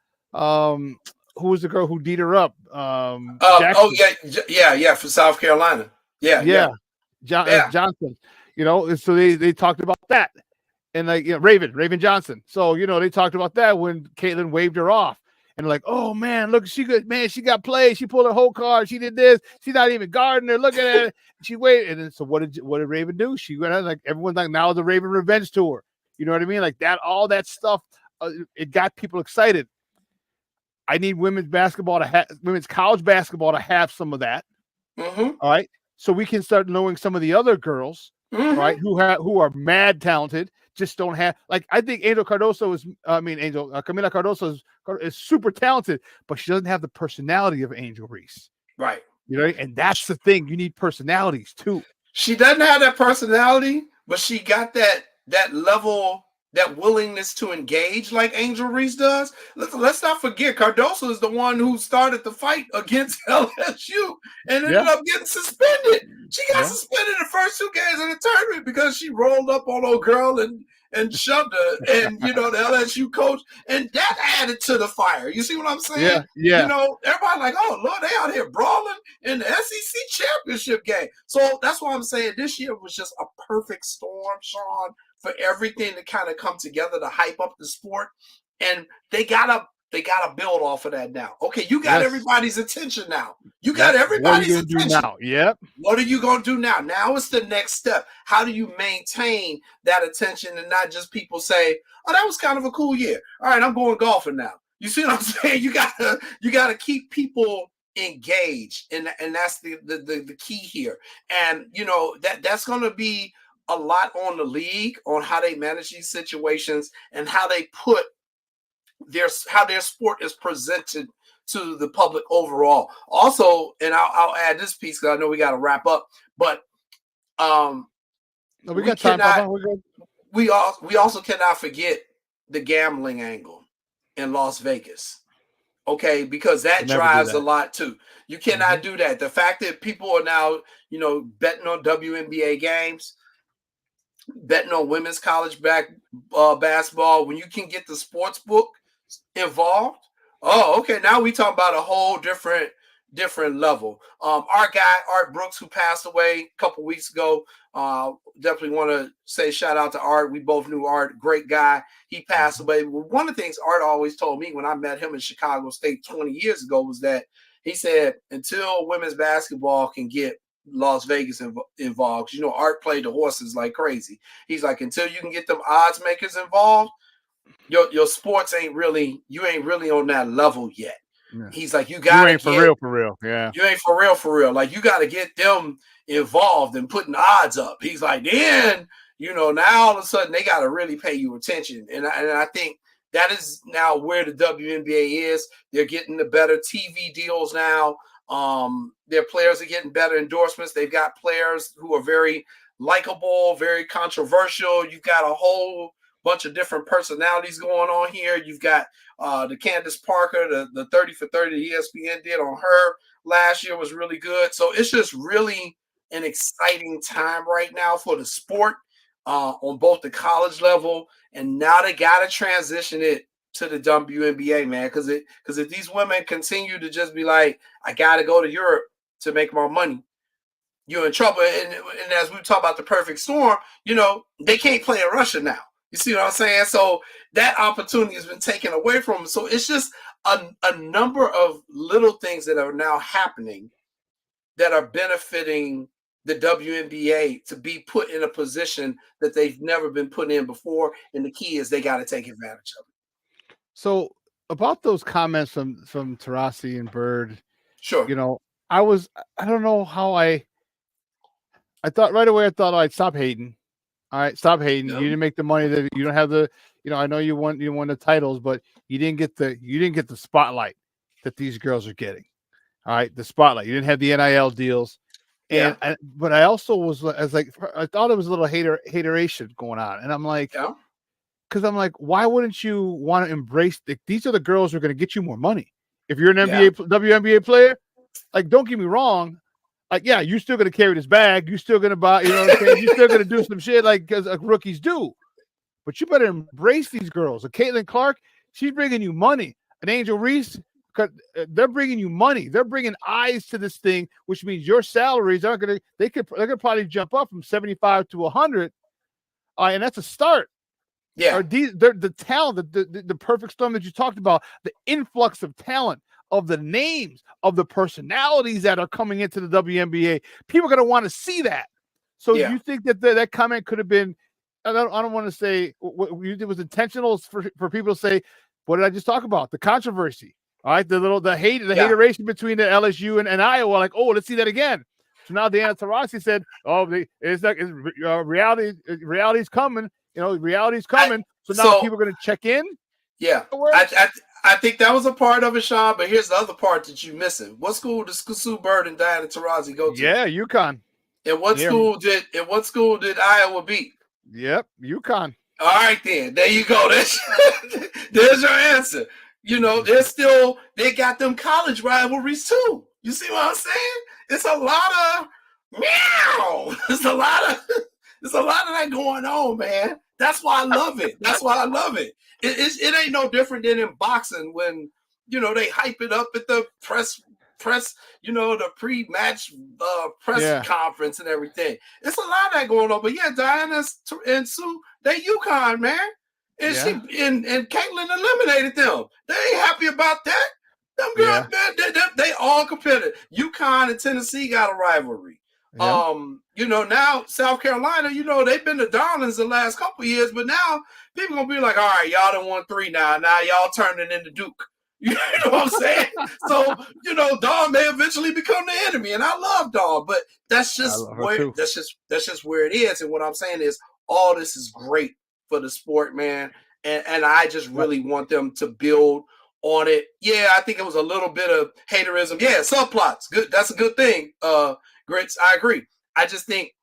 was the girl who beat her up? For South Carolina. Johnson, you know, and so they talked about that, and like, you know, Raven Johnson. So, you know, they talked about that when Caitlin waved her off. And like, oh man, look, she got played. She pulled her whole card. She did this. She's not even guarding her. Look at it. She waited. And then, so what did Raven do? She went out, like, everyone's like, now the Raven Revenge Tour. You know what I mean? Like that, all that stuff. It got people excited. I need women's college basketball to have some of that. All right, so we can start knowing some of the other girls, right, who are mad talented. Just don't have, like, I think Camila Cardoso is super talented, but she doesn't have the personality of Angel Reese. Right. You know, and that's the thing. You need personalities too. She doesn't have that personality, but she got that level that willingness to engage like Angel Reese does. Let's not forget, Cardoso is the one who started the fight against LSU and ended up getting suspended. She got suspended the first 2 games of the tournament because she rolled up on old girl and shoved her, and the LSU coach, and that added to the fire. You see what I'm saying? Yeah. Everybody like, oh Lord, they out here brawling in the SEC championship game. So that's why I'm saying this year was just a perfect storm, Shawn, for everything to kind of come together to hype up the sport, and they gotta build off of that now. Okay, you got everybody's attention now. You got everybody's attention. Now? Yep. What are you gonna do now? Now it's the next step. How do you maintain that attention and not just people say, "Oh, that was kind of a cool year. All right, I'm going golfing now." You see what I'm saying? You gotta keep people engaged, and that's the key here. And that's gonna be a lot on the league on how they manage these situations and how they put their sport is presented to the public overall. Also, and I'll add this piece because I know we got to wrap up, but we got time. Papa. We also cannot forget the gambling angle in Las Vegas. Okay, because that drives a lot too. You cannot do that. The fact that people are now, betting on WNBA games, betting on women's college basketball, when you can get the sports book involved. Oh, okay. Now we talk about a whole different level. Our guy Art Brooks, who passed away a couple weeks ago, definitely want to say shout out to Art. We both knew Art, great guy. He passed away. One of the things Art always told me when I met him in Chicago State 20 years ago was that he said until women's basketball can get Las Vegas involved, Art played the horses like crazy. He's like, until you can get them odds makers involved, your sports ain't really on that level yet. Yeah. He's like, you ain't for real. Yeah. You ain't for real. Like, you got to get them involved and putting odds up. He's like, then, now all of a sudden they got to really pay you attention. And I think that is now where the WNBA is. They're getting the better TV deals now. Their players are getting better endorsements. They've got players who are very likable, very controversial. You've got a whole bunch of different personalities going on here. You've got the Candace Parker, the 30 for 30 ESPN did on her last year was really good. So it's just really an exciting time right now for the sport on both the college level, and now they got to transition it to the WNBA, man, because if these women continue to just be like, I got to go to Europe to make more money, you're in trouble. And as we talk about the perfect storm, they can't play in Russia now. You see what I'm saying? So that opportunity has been taken away from them. So it's just a number of little things that are now happening that are benefiting the WNBA to be put in a position that they've never been put in before. And the key is they got to take advantage of it. So about those comments from Taurasi and Bird, sure. I don't know how I thought right away, I'd stop hating. All right, stop hating. You didn't make the money that you don't have the, I know you won the titles, but you didn't get the spotlight that these girls are getting. All right, the spotlight. You didn't have the NIL deals. And but I also I thought it was a little hateration going on. And I'm like, because I'm like, why wouldn't you want to embrace these are the girls who are going to get you more money. If you're an WNBA player, like, don't get me wrong. Like, yeah, you're still going to carry this bag. You're still going to buy, what I'm saying? You're still going to do some shit because rookies do. But you better embrace these girls. Caitlin Clark, she's bringing you money. And Angel Reese, they're bringing you money. They're bringing eyes to this thing, which means your salaries aren't going to, they're going to probably jump up from 75 to 100. And that's a start. Yeah. The talent, the perfect storm that you talked about, the influx of talent, of the names, of the personalities that are coming into the WNBA. People are going to want to see that. So you think that comment could have been, I don't want to say what you did was intentional for people to say, what did I just talk about? The controversy. All right. The hateration between the LSU and Iowa. Like, oh, let's see that again. So now Diana Taurasi said, reality's coming. Reality's coming. So now people are going to check in. Yeah. I think that was a part of it, Shawn, but here's the other part that you're missing. What school did Sue Bird and Diana Taurasi go to? Yeah, UConn. And what school did Iowa beat? Yep, UConn. All right, then. There you go. There's your answer. You know, they got them college rivalries too. You see what I'm saying? It's a lot of meow. There's a lot of that going on, man. That's why I love it. That's why I love it. It ain't no different than in boxing when, you know, they hype it up at the press, you know, the pre-match press conference and everything. It's a lot of that going on. But yeah, Diana and Sue, they UConn, man. And she and Caitlin eliminated them. They ain't happy about that. Them girls, man, they all competitive. UConn and Tennessee got a rivalry. You know, now South Carolina, you know, they've been the darlings the last couple of years, but now people gonna be like, all right, y'all done won 3 now. Now y'all turning into Duke. You know what I'm saying? So, you know, Dawn may eventually become the enemy, and I love Dawn, but that's just where it is. And what I'm saying is all this is great for the sport, man. And I just really want them to build on it. Yeah, I think it was a little bit of haterism. Yeah, subplots. Good. That's a good thing. Grits, I agree. I just think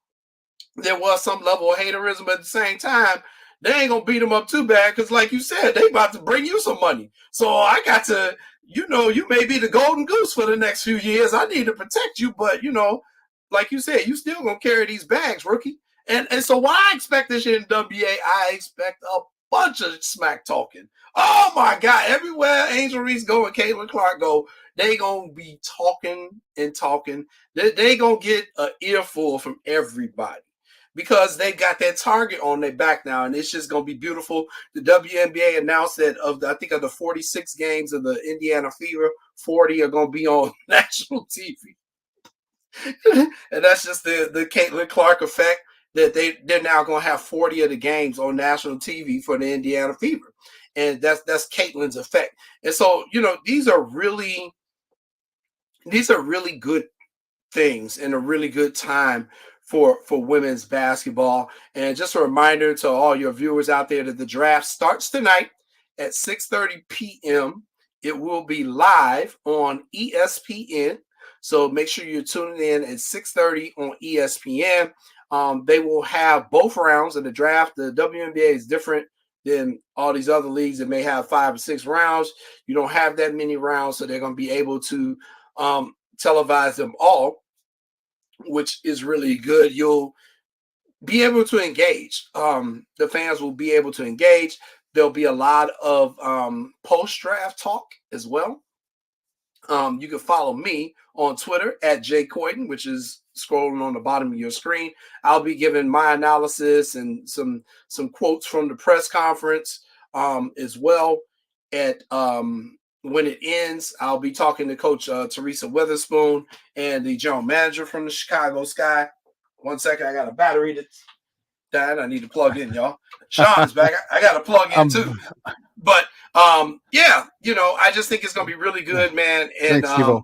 there was some level of haterism, but at the same time, they ain't gonna beat them up too bad because, like you said, they about to bring you some money. So I got to, you know, you may be the golden goose for the next few years. I need to protect you, but you know, like you said, you still gonna carry these bags, rookie. And so what I expect this year in WA, I expect a bunch of smack talking. Oh my God! Everywhere Angel Reese go and Caitlin Clark go, they gonna be talking and talking. They gonna get an earful from everybody because they got that target on their back now, and it's just gonna be beautiful. The WNBA announced that of the 46 games of the Indiana Fever, 40 are gonna be on national TV, and that's just the Caitlin Clark effect. That they're now going to have 40 of the games on national TV for the Indiana Fever, and that's Caitlin's effect. And so, you know, these are really good things and a really good time for women's basketball. And just a reminder to all your viewers out there that the draft starts tonight at 6:30 p.m. It will be live on ESPN. So make sure you're tuning in at 6:30 on ESPN. They will have both rounds of the draft. The WNBA is different than all these other leagues that may have 5 or 6 rounds. You don't have that many rounds, so they're going to be able to televise them all, which is really good. You'll be able to engage. The fans will be able to engage. There'll be a lot of post-draft talk as well. You can follow me on Twitter at jcoyden, which is scrolling on the bottom of your screen. I'll be giving my analysis and some quotes from the press conference as well. At when it ends, I'll be talking to Coach Teresa Witherspoon and the general manager from the Chicago Sky. 1 second, I got a battery that's died. I need to plug in, y'all. Shawn's back. I got to plug in too. But yeah, you know, I just think it's gonna be really good, man. And Thanks,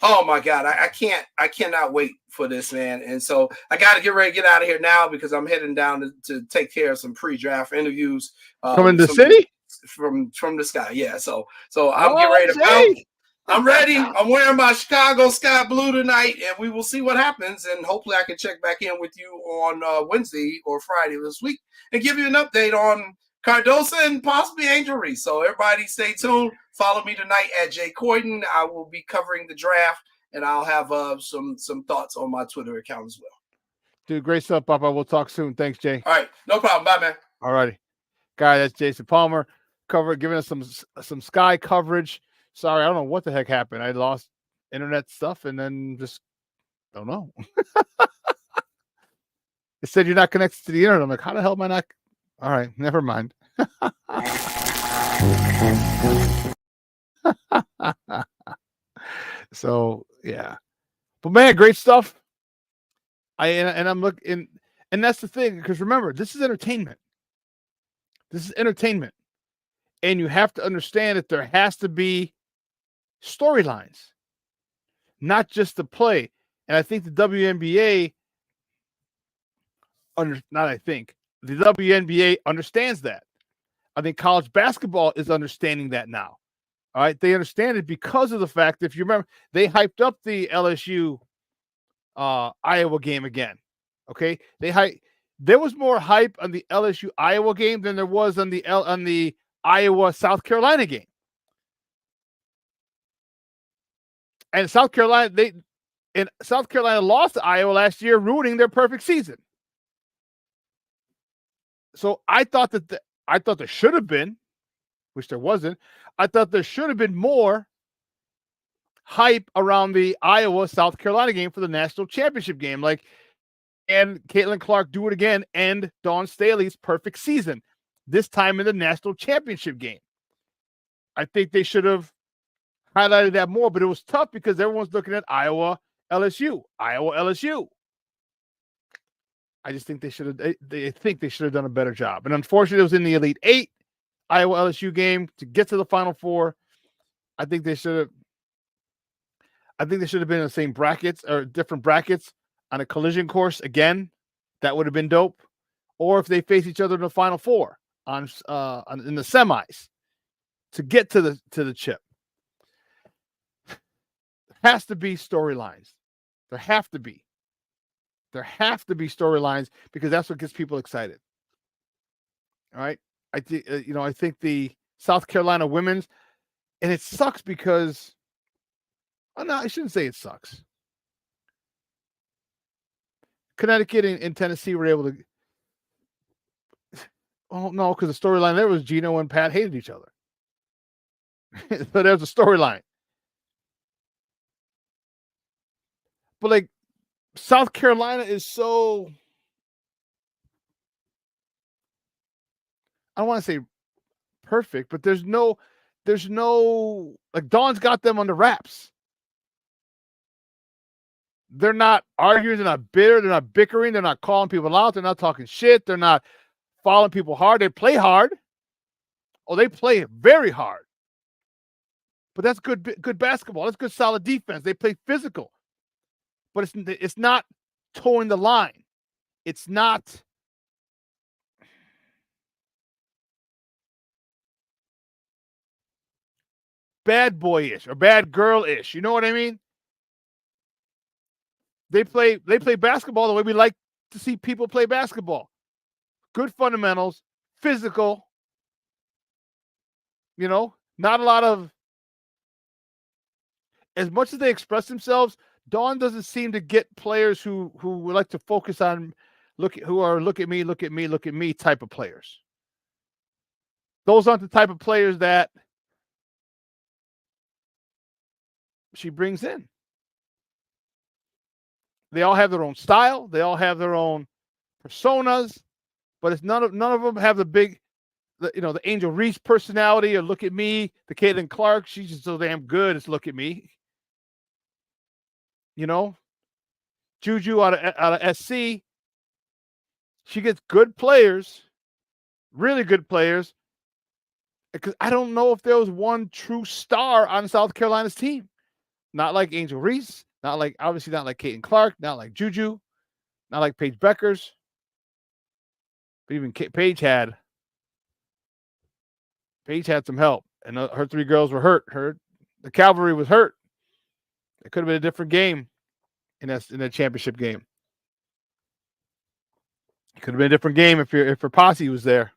oh my God, I cannot wait for this, man. And so I got to get ready to get out of here now because I'm heading down to take care of some pre-draft interviews. From the city? From the Sky, yeah. So I'm getting ready to bounce. I'm ready. I'm wearing my Chicago Sky blue tonight, and we will see what happens. And hopefully I can check back in with you on Wednesday or Friday this week and give you an update on Cardosa and possibly Angel Reese. So everybody stay tuned. Follow me tonight at Jay Coyden. I will be covering the draft, and I'll have some thoughts on my Twitter account as well. Dude, great stuff, Papa. We'll talk soon. Thanks, Jay. All right. No problem. Bye, man. All righty. Guy, that's Jason Palmer giving us some Sky coverage. Sorry, I don't know what the heck happened. I lost internet stuff and then just don't know. It said you're not connected to the internet. I'm like, how the hell am I not? All right, never mind. So yeah, but man, great stuff. I'm looking, and that's the thing, because remember, this is entertainment. This is entertainment, and you have to understand that there has to be storylines, not just the play. And I think the WNBA the WNBA understands that. I think college basketball is understanding that now. All right, they understand it because of the fact that, if you remember, they hyped up the LSU Iowa game again. Okay, There was more hype on the LSU Iowa game than there was on the Iowa South Carolina game. And South Carolina lost to Iowa last year, ruining their perfect season. So I thought there should have been, which there wasn't. I thought there should have been more hype around the Iowa South Carolina game for the national championship game. Like, and Caitlin Clark do it again, and Dawn Staley's perfect season, this time in the national championship game. I think they should have highlighted that more, but it was tough because everyone's looking at Iowa LSU. I just think they should have. They think they should have done a better job. And unfortunately, it was in the Elite Eight, Iowa LSU game to get to the Final Four. I think they should have. I think they should have been in the same brackets or different brackets on a collision course again. That would have been dope. Or if they face each other in the Final Four in the semis to get to the chip. There has to be storylines. There have to be. There have to be storylines because that's what gets people excited. All right. I think the South Carolina women's, and it sucks because, no, I shouldn't say it sucks. Connecticut and Tennessee were able to. Oh no, because the storyline there was Gino and Pat hated each other. So there's a storyline. But like, South Carolina is so, I don't want to say perfect, but there's no, like, Dawn's got them under wraps. They're not arguing, they're not bitter, they're not bickering, they're not calling people out, they're not talking shit, they're not following people hard. They play hard. Oh, they play very hard. But that's good basketball. That's good solid defense. They play physical. But it's not towing the line. It's not bad boy-ish or bad girl-ish. You know what I mean? They play basketball the way we like to see people play basketball. Good fundamentals, physical. You know, not a lot of, as much as they express themselves, Dawn doesn't seem to get players who would like to focus on look at me type of players. Those aren't the type of players that she brings in. They all have their own style, they all have their own personas, but it's none of them have the Angel Reese personality or look at me, the Caitlin Clark, she's just so damn good, it's look at me. You know, Juju out of SC, she gets good players, really good players. Because I don't know if there was one true star on South Carolina's team. Not like Angel Reese, obviously not like Caitlin Clark, not like Juju, not like Paige Beckers. But even Paige had some help, and her three girls were hurt. The cavalry was hurt. It could have been a different game in that championship game. It could have been a different game if her posse was there,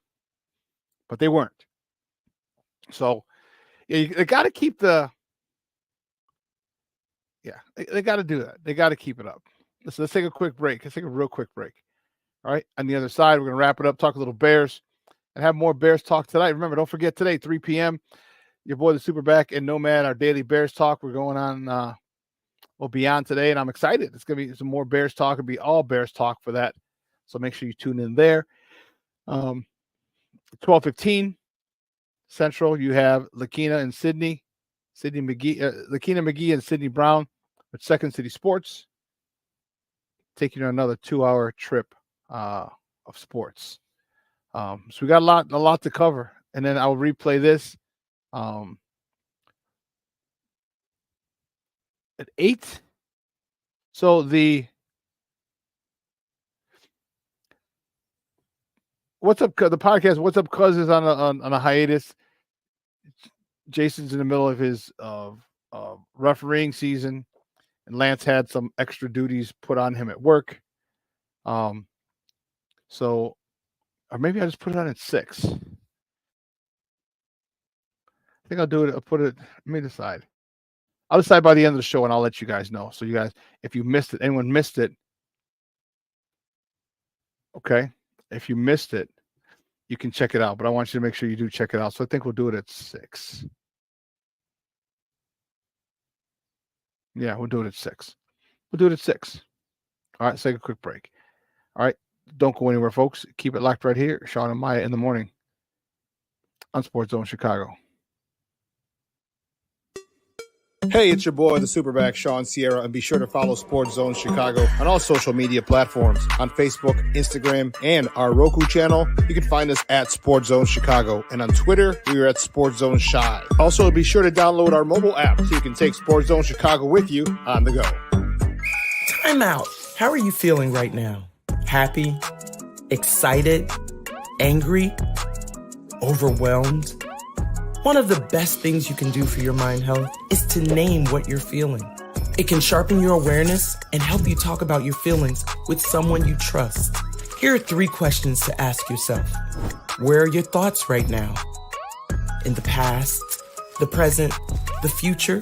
but they weren't. So yeah, they got to keep they got to do that. They got to keep it up. Let's take a quick break. Let's take a real quick break. All right. On the other side, we're going to wrap it up, talk a little Bears, and have more Bears talk tonight. Remember, don't forget today, 3 p.m., your boy, the SuperBack and Nomad, our daily Bears talk. We're going on, beyond today, and I'm excited. It's going to be some more Bears talk. It'll be all Bears talk for that. So make sure you tune in there. 12:15 Central, you have Lakina McGee and Sydney Brown with Second City Sports, taking you on another 2-hour trip of sports. So we got a lot to cover, and then I'll replay this at 8. So the What's Up, the podcast What's Up Cuz is on a hiatus. Jason's in the middle of his refereeing season, and Lance had some extra duties put on him at work. So, or maybe I just put it on at 6. I think I'll do it. I'll put it. Let me decide. I'll decide by the end of the show, and I'll let you guys know. So you guys, if you missed it, anyone missed it, okay? If you missed it, you can check it out. But I want you to make sure you do check it out. So I think we'll do it at 6. Yeah, we'll do it at 6. We'll do it at 6. All right, let's take a quick break. All right, don't go anywhere, folks. Keep it locked right here. Shawn and Maya in the morning on Sports Zone Chicago. Hey, it's your boy, the Superback, Shawn Sierra, and be sure to follow Sports Zone Chicago on all social media platforms. On Facebook, Instagram, and our Roku channel, you can find us at Sports Zone Chicago. And on Twitter, we are at Sports Zone Shy. Also, be sure to download our mobile app so you can take Sports Zone Chicago with you on the go. Time out. How are you feeling right now? Happy? Excited? Angry? Overwhelmed? One of the best things you can do for your mind health is to name what you're feeling. It can sharpen your awareness and help you talk about your feelings with someone you trust. Here are 3 questions to ask yourself. Where are your thoughts right now? In the past, the present, the future?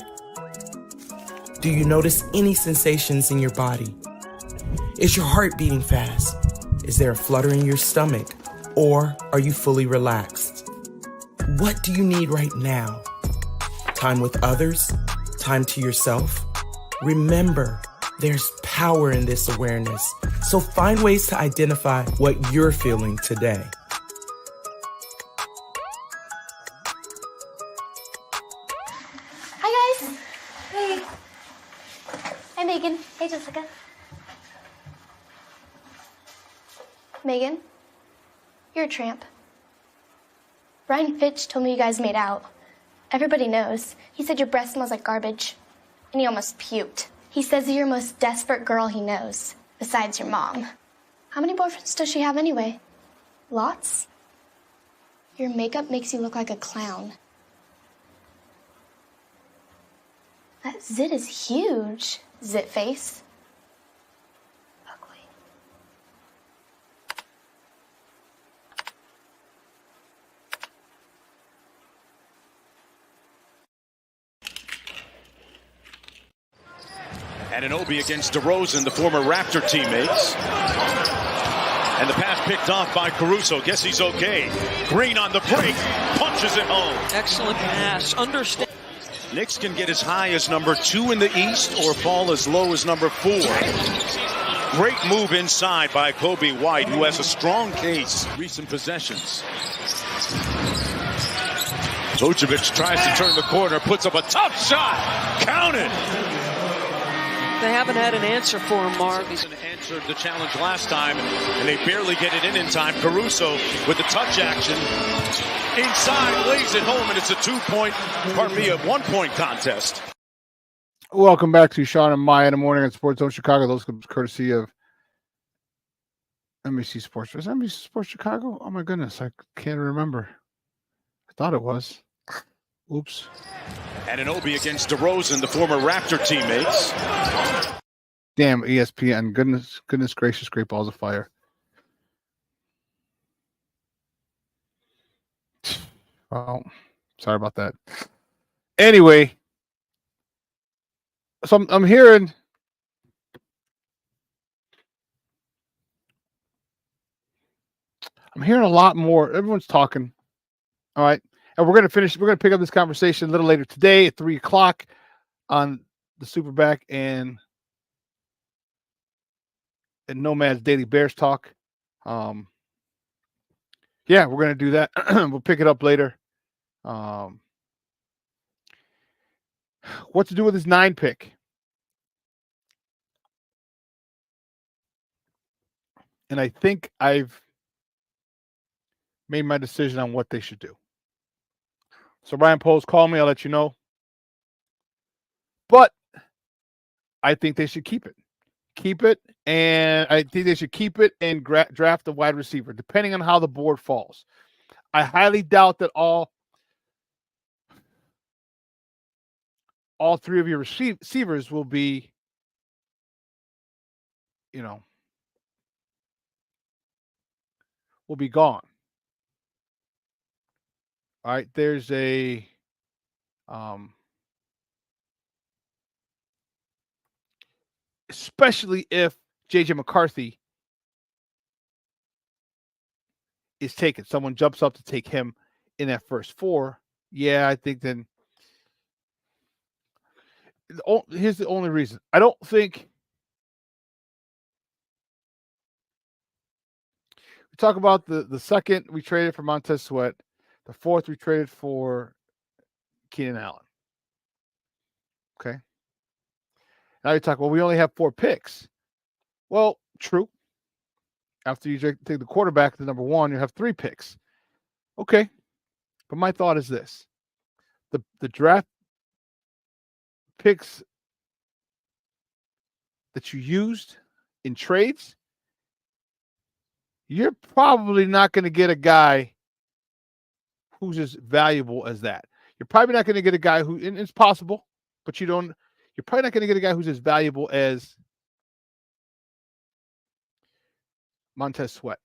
Do you notice any sensations in your body? Is your heart beating fast? Is there a flutter in your stomach? Or are you fully relaxed? What do you need right now? Time with others? Time to yourself? Remember, there's power in this awareness. So find ways to identify what you're feeling today. Hi, guys. Hey. Hi, Megan. Hey, Jessica. Megan, you're a tramp. Ryan Fitch told me you guys made out. Everybody knows. He said your breath smells like garbage. And he almost puked. He says you're the most desperate girl he knows, besides your mom. How many boyfriends does she have anyway? Lots? Your makeup makes you look like a clown. That zit is huge, zit face. Anunoby against DeRozan, the former Raptor teammates. And the pass picked off by Caruso. Guess he's okay. Green on the break. Punches it home. Excellent pass. Understand. Knicks can get as high as number 2 in the East or fall as low as number 4. Great move inside by Kobe White, who has a strong case. Recent possessions. Vucevic tries to turn the corner, puts up a tough shot. Counted. They haven't had an answer for him, Mark. He's answered the challenge last time, and they barely get it in time. Caruso with the touch action. Inside, lays it home, and it's a 1-point contest. Welcome back to Shawn and Maya in the morning on Sports Zone Chicago. Those courtesy of NBC Sports. Is NBC Sports Chicago? Oh my goodness, I can't remember. I thought it was. Oops. Anunoby against DeRozan, the former Raptor teammates. Damn, ESPN. Goodness gracious, great balls of fire. Well, sorry about that. Anyway, so I'm hearing a lot more. Everyone's talking. All right. And we're going to pick up this conversation a little later today at 3:00 on the Superback and Nomad's Daily Bears Talk. Yeah, we're going to do that. We'll pick it up later. What to do with his 9 pick? And I think I've made my decision on what they should do. So Ryan Poles, call me. I'll let you know. But I think they should keep it. And I think they should keep it and draft a wide receiver, depending on how the board falls. I highly doubt that all 3 of your receivers will be, will be gone. All right, there's a especially if JJ McCarthy is taken. Someone jumps up to take him in that first 4. Yeah, I think then here's the only reason. I don't think we talk about the second we traded for Montez Sweat, the fourth we traded for Keenan Allen. Okay. Now you talk, well, we only have 4 picks. Well, true. After you take the quarterback to number 1, you have 3 picks. Okay. But my thought is this. The draft picks that you used in trades, you're probably not going to get a guy who's as valuable as that. You're probably not going to get a guy who, and it's possible, but you're probably not going to get a guy who's as valuable as Montez Sweat.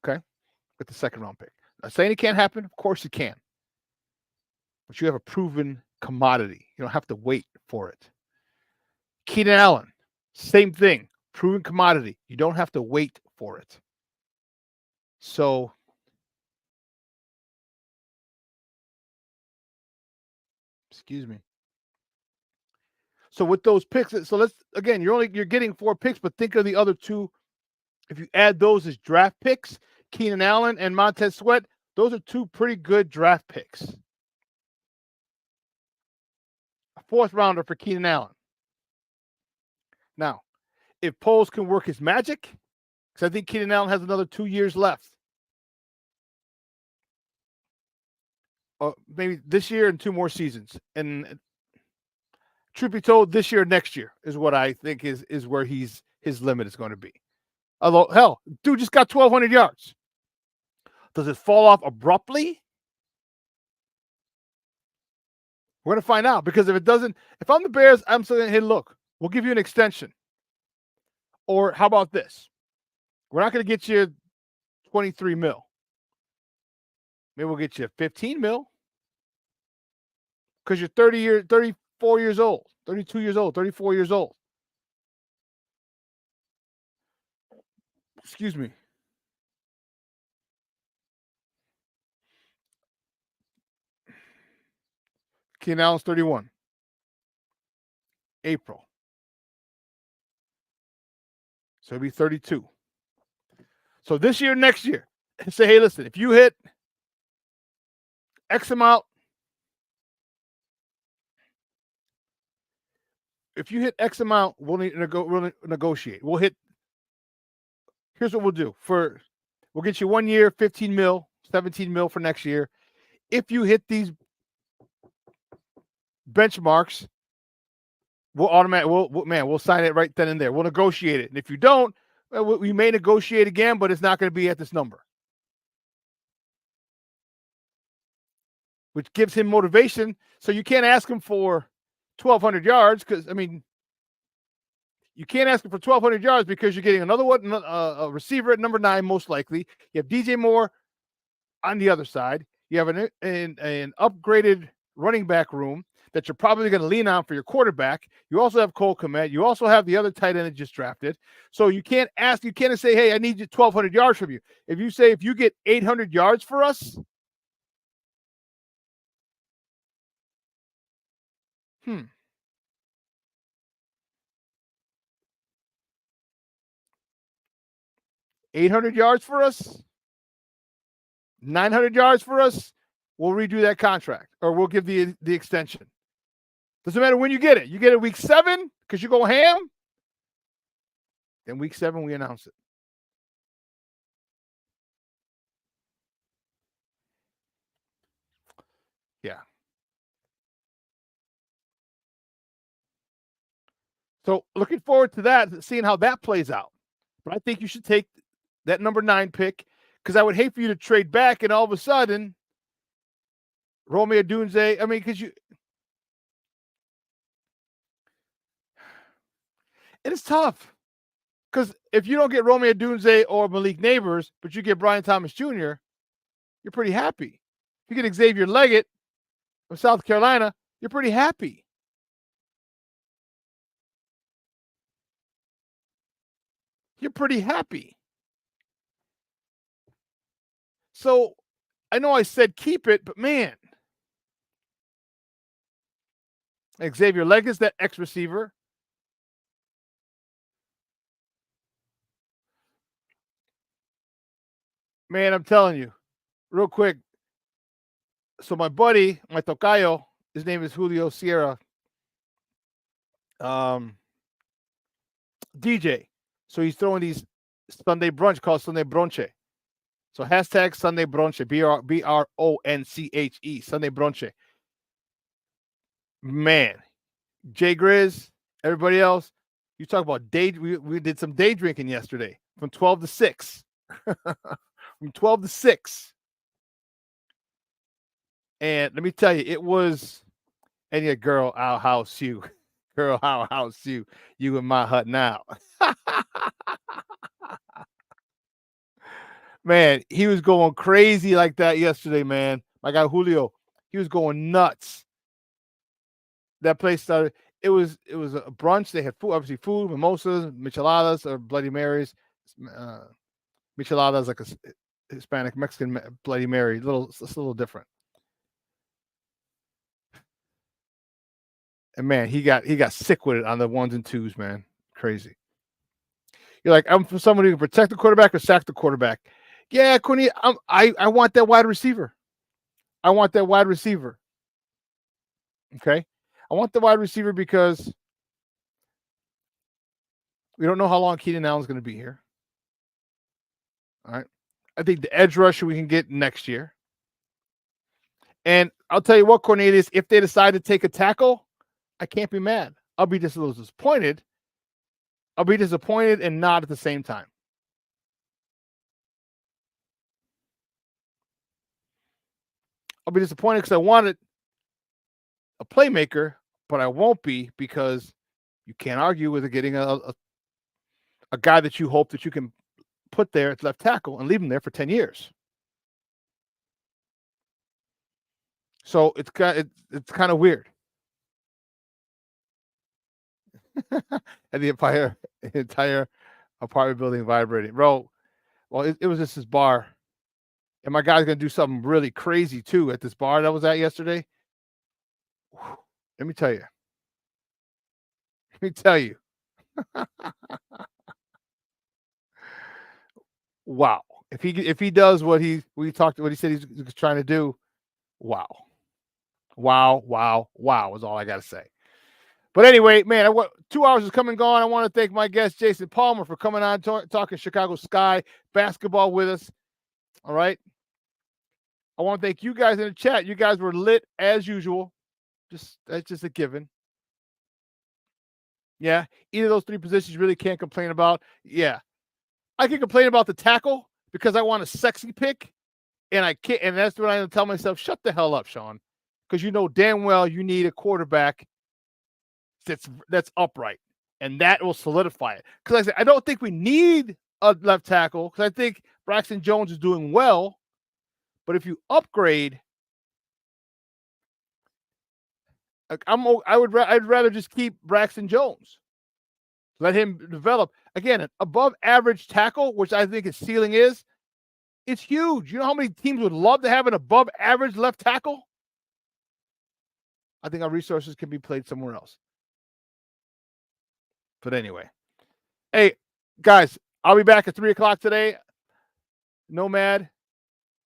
Okay? With the second round pick. Not saying it can't happen. Of course it can. But you have a proven commodity. You don't have to wait for it. Keenan Allen, same thing. Proven commodity. You don't have to wait for it. So excuse me. So with those picks, so let's again, you're getting 4 picks, but think of the other 2. If you add those as draft picks, Keenan Allen and Montez Sweat, those are 2 pretty good draft picks. A 4th rounder for Keenan Allen. Now, if Poles can work his magic, because I think Keenan Allen has another 2 years left. Or maybe this year and 2 more seasons. And truth be told, this year, next year is what I think is where his limit is going to be. Although, hell, dude just got 1,200 yards. Does it fall off abruptly? We're going to find out, because if it doesn't, if I'm the Bears, I'm still going to, hey, look, we'll give you an extension. Or how about this? We're not going to get you 23 mil. Maybe we'll get you 15 mil. Because you're 34 years old, 32 years old, 34 years old. Excuse me. Keenan Allen's 31. April. So he'll be 32. So this year, next year, say, hey, listen, if you hit X amount, we'll negotiate. We'll hit. Here's what we'll do. We'll get you 1 year, 15 mil, 17 mil for next year. If you hit these benchmarks, we'll sign it right then and there. We'll negotiate it. And if you don't, we may negotiate again, but it's not going to be at this number. Which gives him motivation. So you can't ask him for 1,200 yards because, I mean, you can't ask him for 1,200 yards because you're getting another one, a receiver at number 9, most likely. You have DJ Moore on the other side. You have an upgraded running back room that you're probably going to lean on for your quarterback. You also have Cole Kmet. You also have the other tight end that just drafted. So you can't say, hey, I need 1,200 yards from you. If you get 800 yards for us, 800 yards for us, 900 yards for us, we'll redo that contract, or we'll give the extension. Doesn't matter when you get it. You get it week 7 because you go ham. Then week 7, we announce it. Yeah. So looking forward to that, seeing how that plays out. But I think you should take that number 9 pick, because I would hate for you to trade back and all of a sudden Romeo Dunze, I mean, because it is tough. Because if you don't get Romeo Dunze or Malik Neighbors, but you get Brian Thomas Jr., you're pretty happy. If you get Xavier Leggett of South Carolina, you're pretty happy. You're pretty happy. So I know I said keep it, but man, Xavier Leggett's that X receiver. Man, I'm telling you, real quick. So my buddy, my tocayo, his name is Julio Sierra. DJ. So he's throwing these Sunday brunch called Sunday Bronche. So hashtag Sunday Bronche, BRONCHE, Sunday Bronche. Man, Jay Grizz, everybody else, you talk about day. We did some day drinking yesterday from 12 to 6. From 12 to 6. And let me tell you, it was, and yeah, girl, I'll house you. Girl, I'll house you. You in my hut now. Man, he was going crazy like that yesterday, man. My guy Julio, he was going nuts. That place started. It was a brunch. They had food, obviously food, mimosas, micheladas, or Bloody Marys. Micheladas like a Hispanic Mexican Bloody Mary. It's a little different. And man, he got sick with it on the 1s and 2s, man. Crazy. You're like, I'm for somebody who can protect the quarterback or sack the quarterback. Yeah, Cooney, I want that wide receiver. I want that wide receiver. Okay? I want the wide receiver because we don't know how long Keenan Allen's going to be here. All right. I think the edge rusher we can get next year. And I'll tell you what, Cornelius, if they decide to take a tackle, I can't be mad. I'll be just a little disappointed. I'll be disappointed and not at the same time. I'll be disappointed because I wanted a playmaker, but I won't be because you can't argue with getting a guy that you hope that you can put there at left tackle and leave him there for 10 years. So it's kind of weird. And the entire apartment building vibrating. Bro, well, it was just this bar. And my guy's going to do something really crazy, too, at this bar that I was at yesterday. Whew, let me tell you. Let me tell you. Wow. If he does what he said he's trying to do, wow. Wow is all I got to say. But anyway, man, 2 hours is come and gone. I want to thank my guest, Jason Palmer, for coming on, talking Chicago Sky basketball with us. All right. I want to thank you guys in the chat. You guys were lit as usual. That's just a given. Yeah. Either of those 3 positions you really can't complain about. Yeah. I can complain about the tackle because I want a sexy pick. And I can't, and that's what I tell myself, shut the hell up, Shawn. Because you know damn well you need a quarterback that's upright, and that will solidify it. Because I said I don't think we need a left tackle because I think Braxton Jones is doing well, but if you upgrade, I'd rather just keep Braxton Jones, let him develop again an above average tackle, which I think his ceiling is. It's huge. You know how many teams would love to have an above average left tackle? I think our resources can be played somewhere else. But anyway, hey, guys, I'll be back at 3 o'clock today. Nomad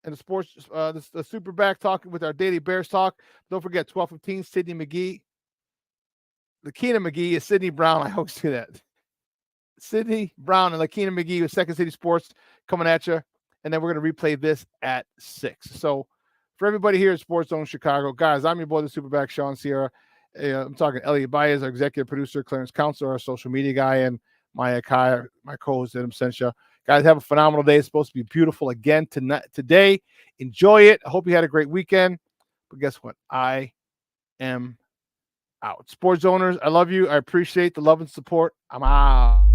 and the sports, the SuperBack talking with our daily Bears talk. Don't forget, 12:15, Sidney McGee. Lakina McGee is Sidney Brown. I always say that. Sidney Brown and Lakina McGee with Second City Sports coming at you. And then we're going to replay this at 6. So for everybody here at Sports Zone Chicago, guys, I'm your boy, the SuperBack, Shawn Sierra. I'm talking Elliot Baez, our executive producer, Clarence Counselor, our social media guy, and Maya Kai, my co-host, Adam Sensia. Guys, have a phenomenal day. It's supposed to be beautiful again today. Enjoy it. I hope you had a great weekend. But guess what? I am out. Sports owners, I love you. I appreciate the love and support. I'm out.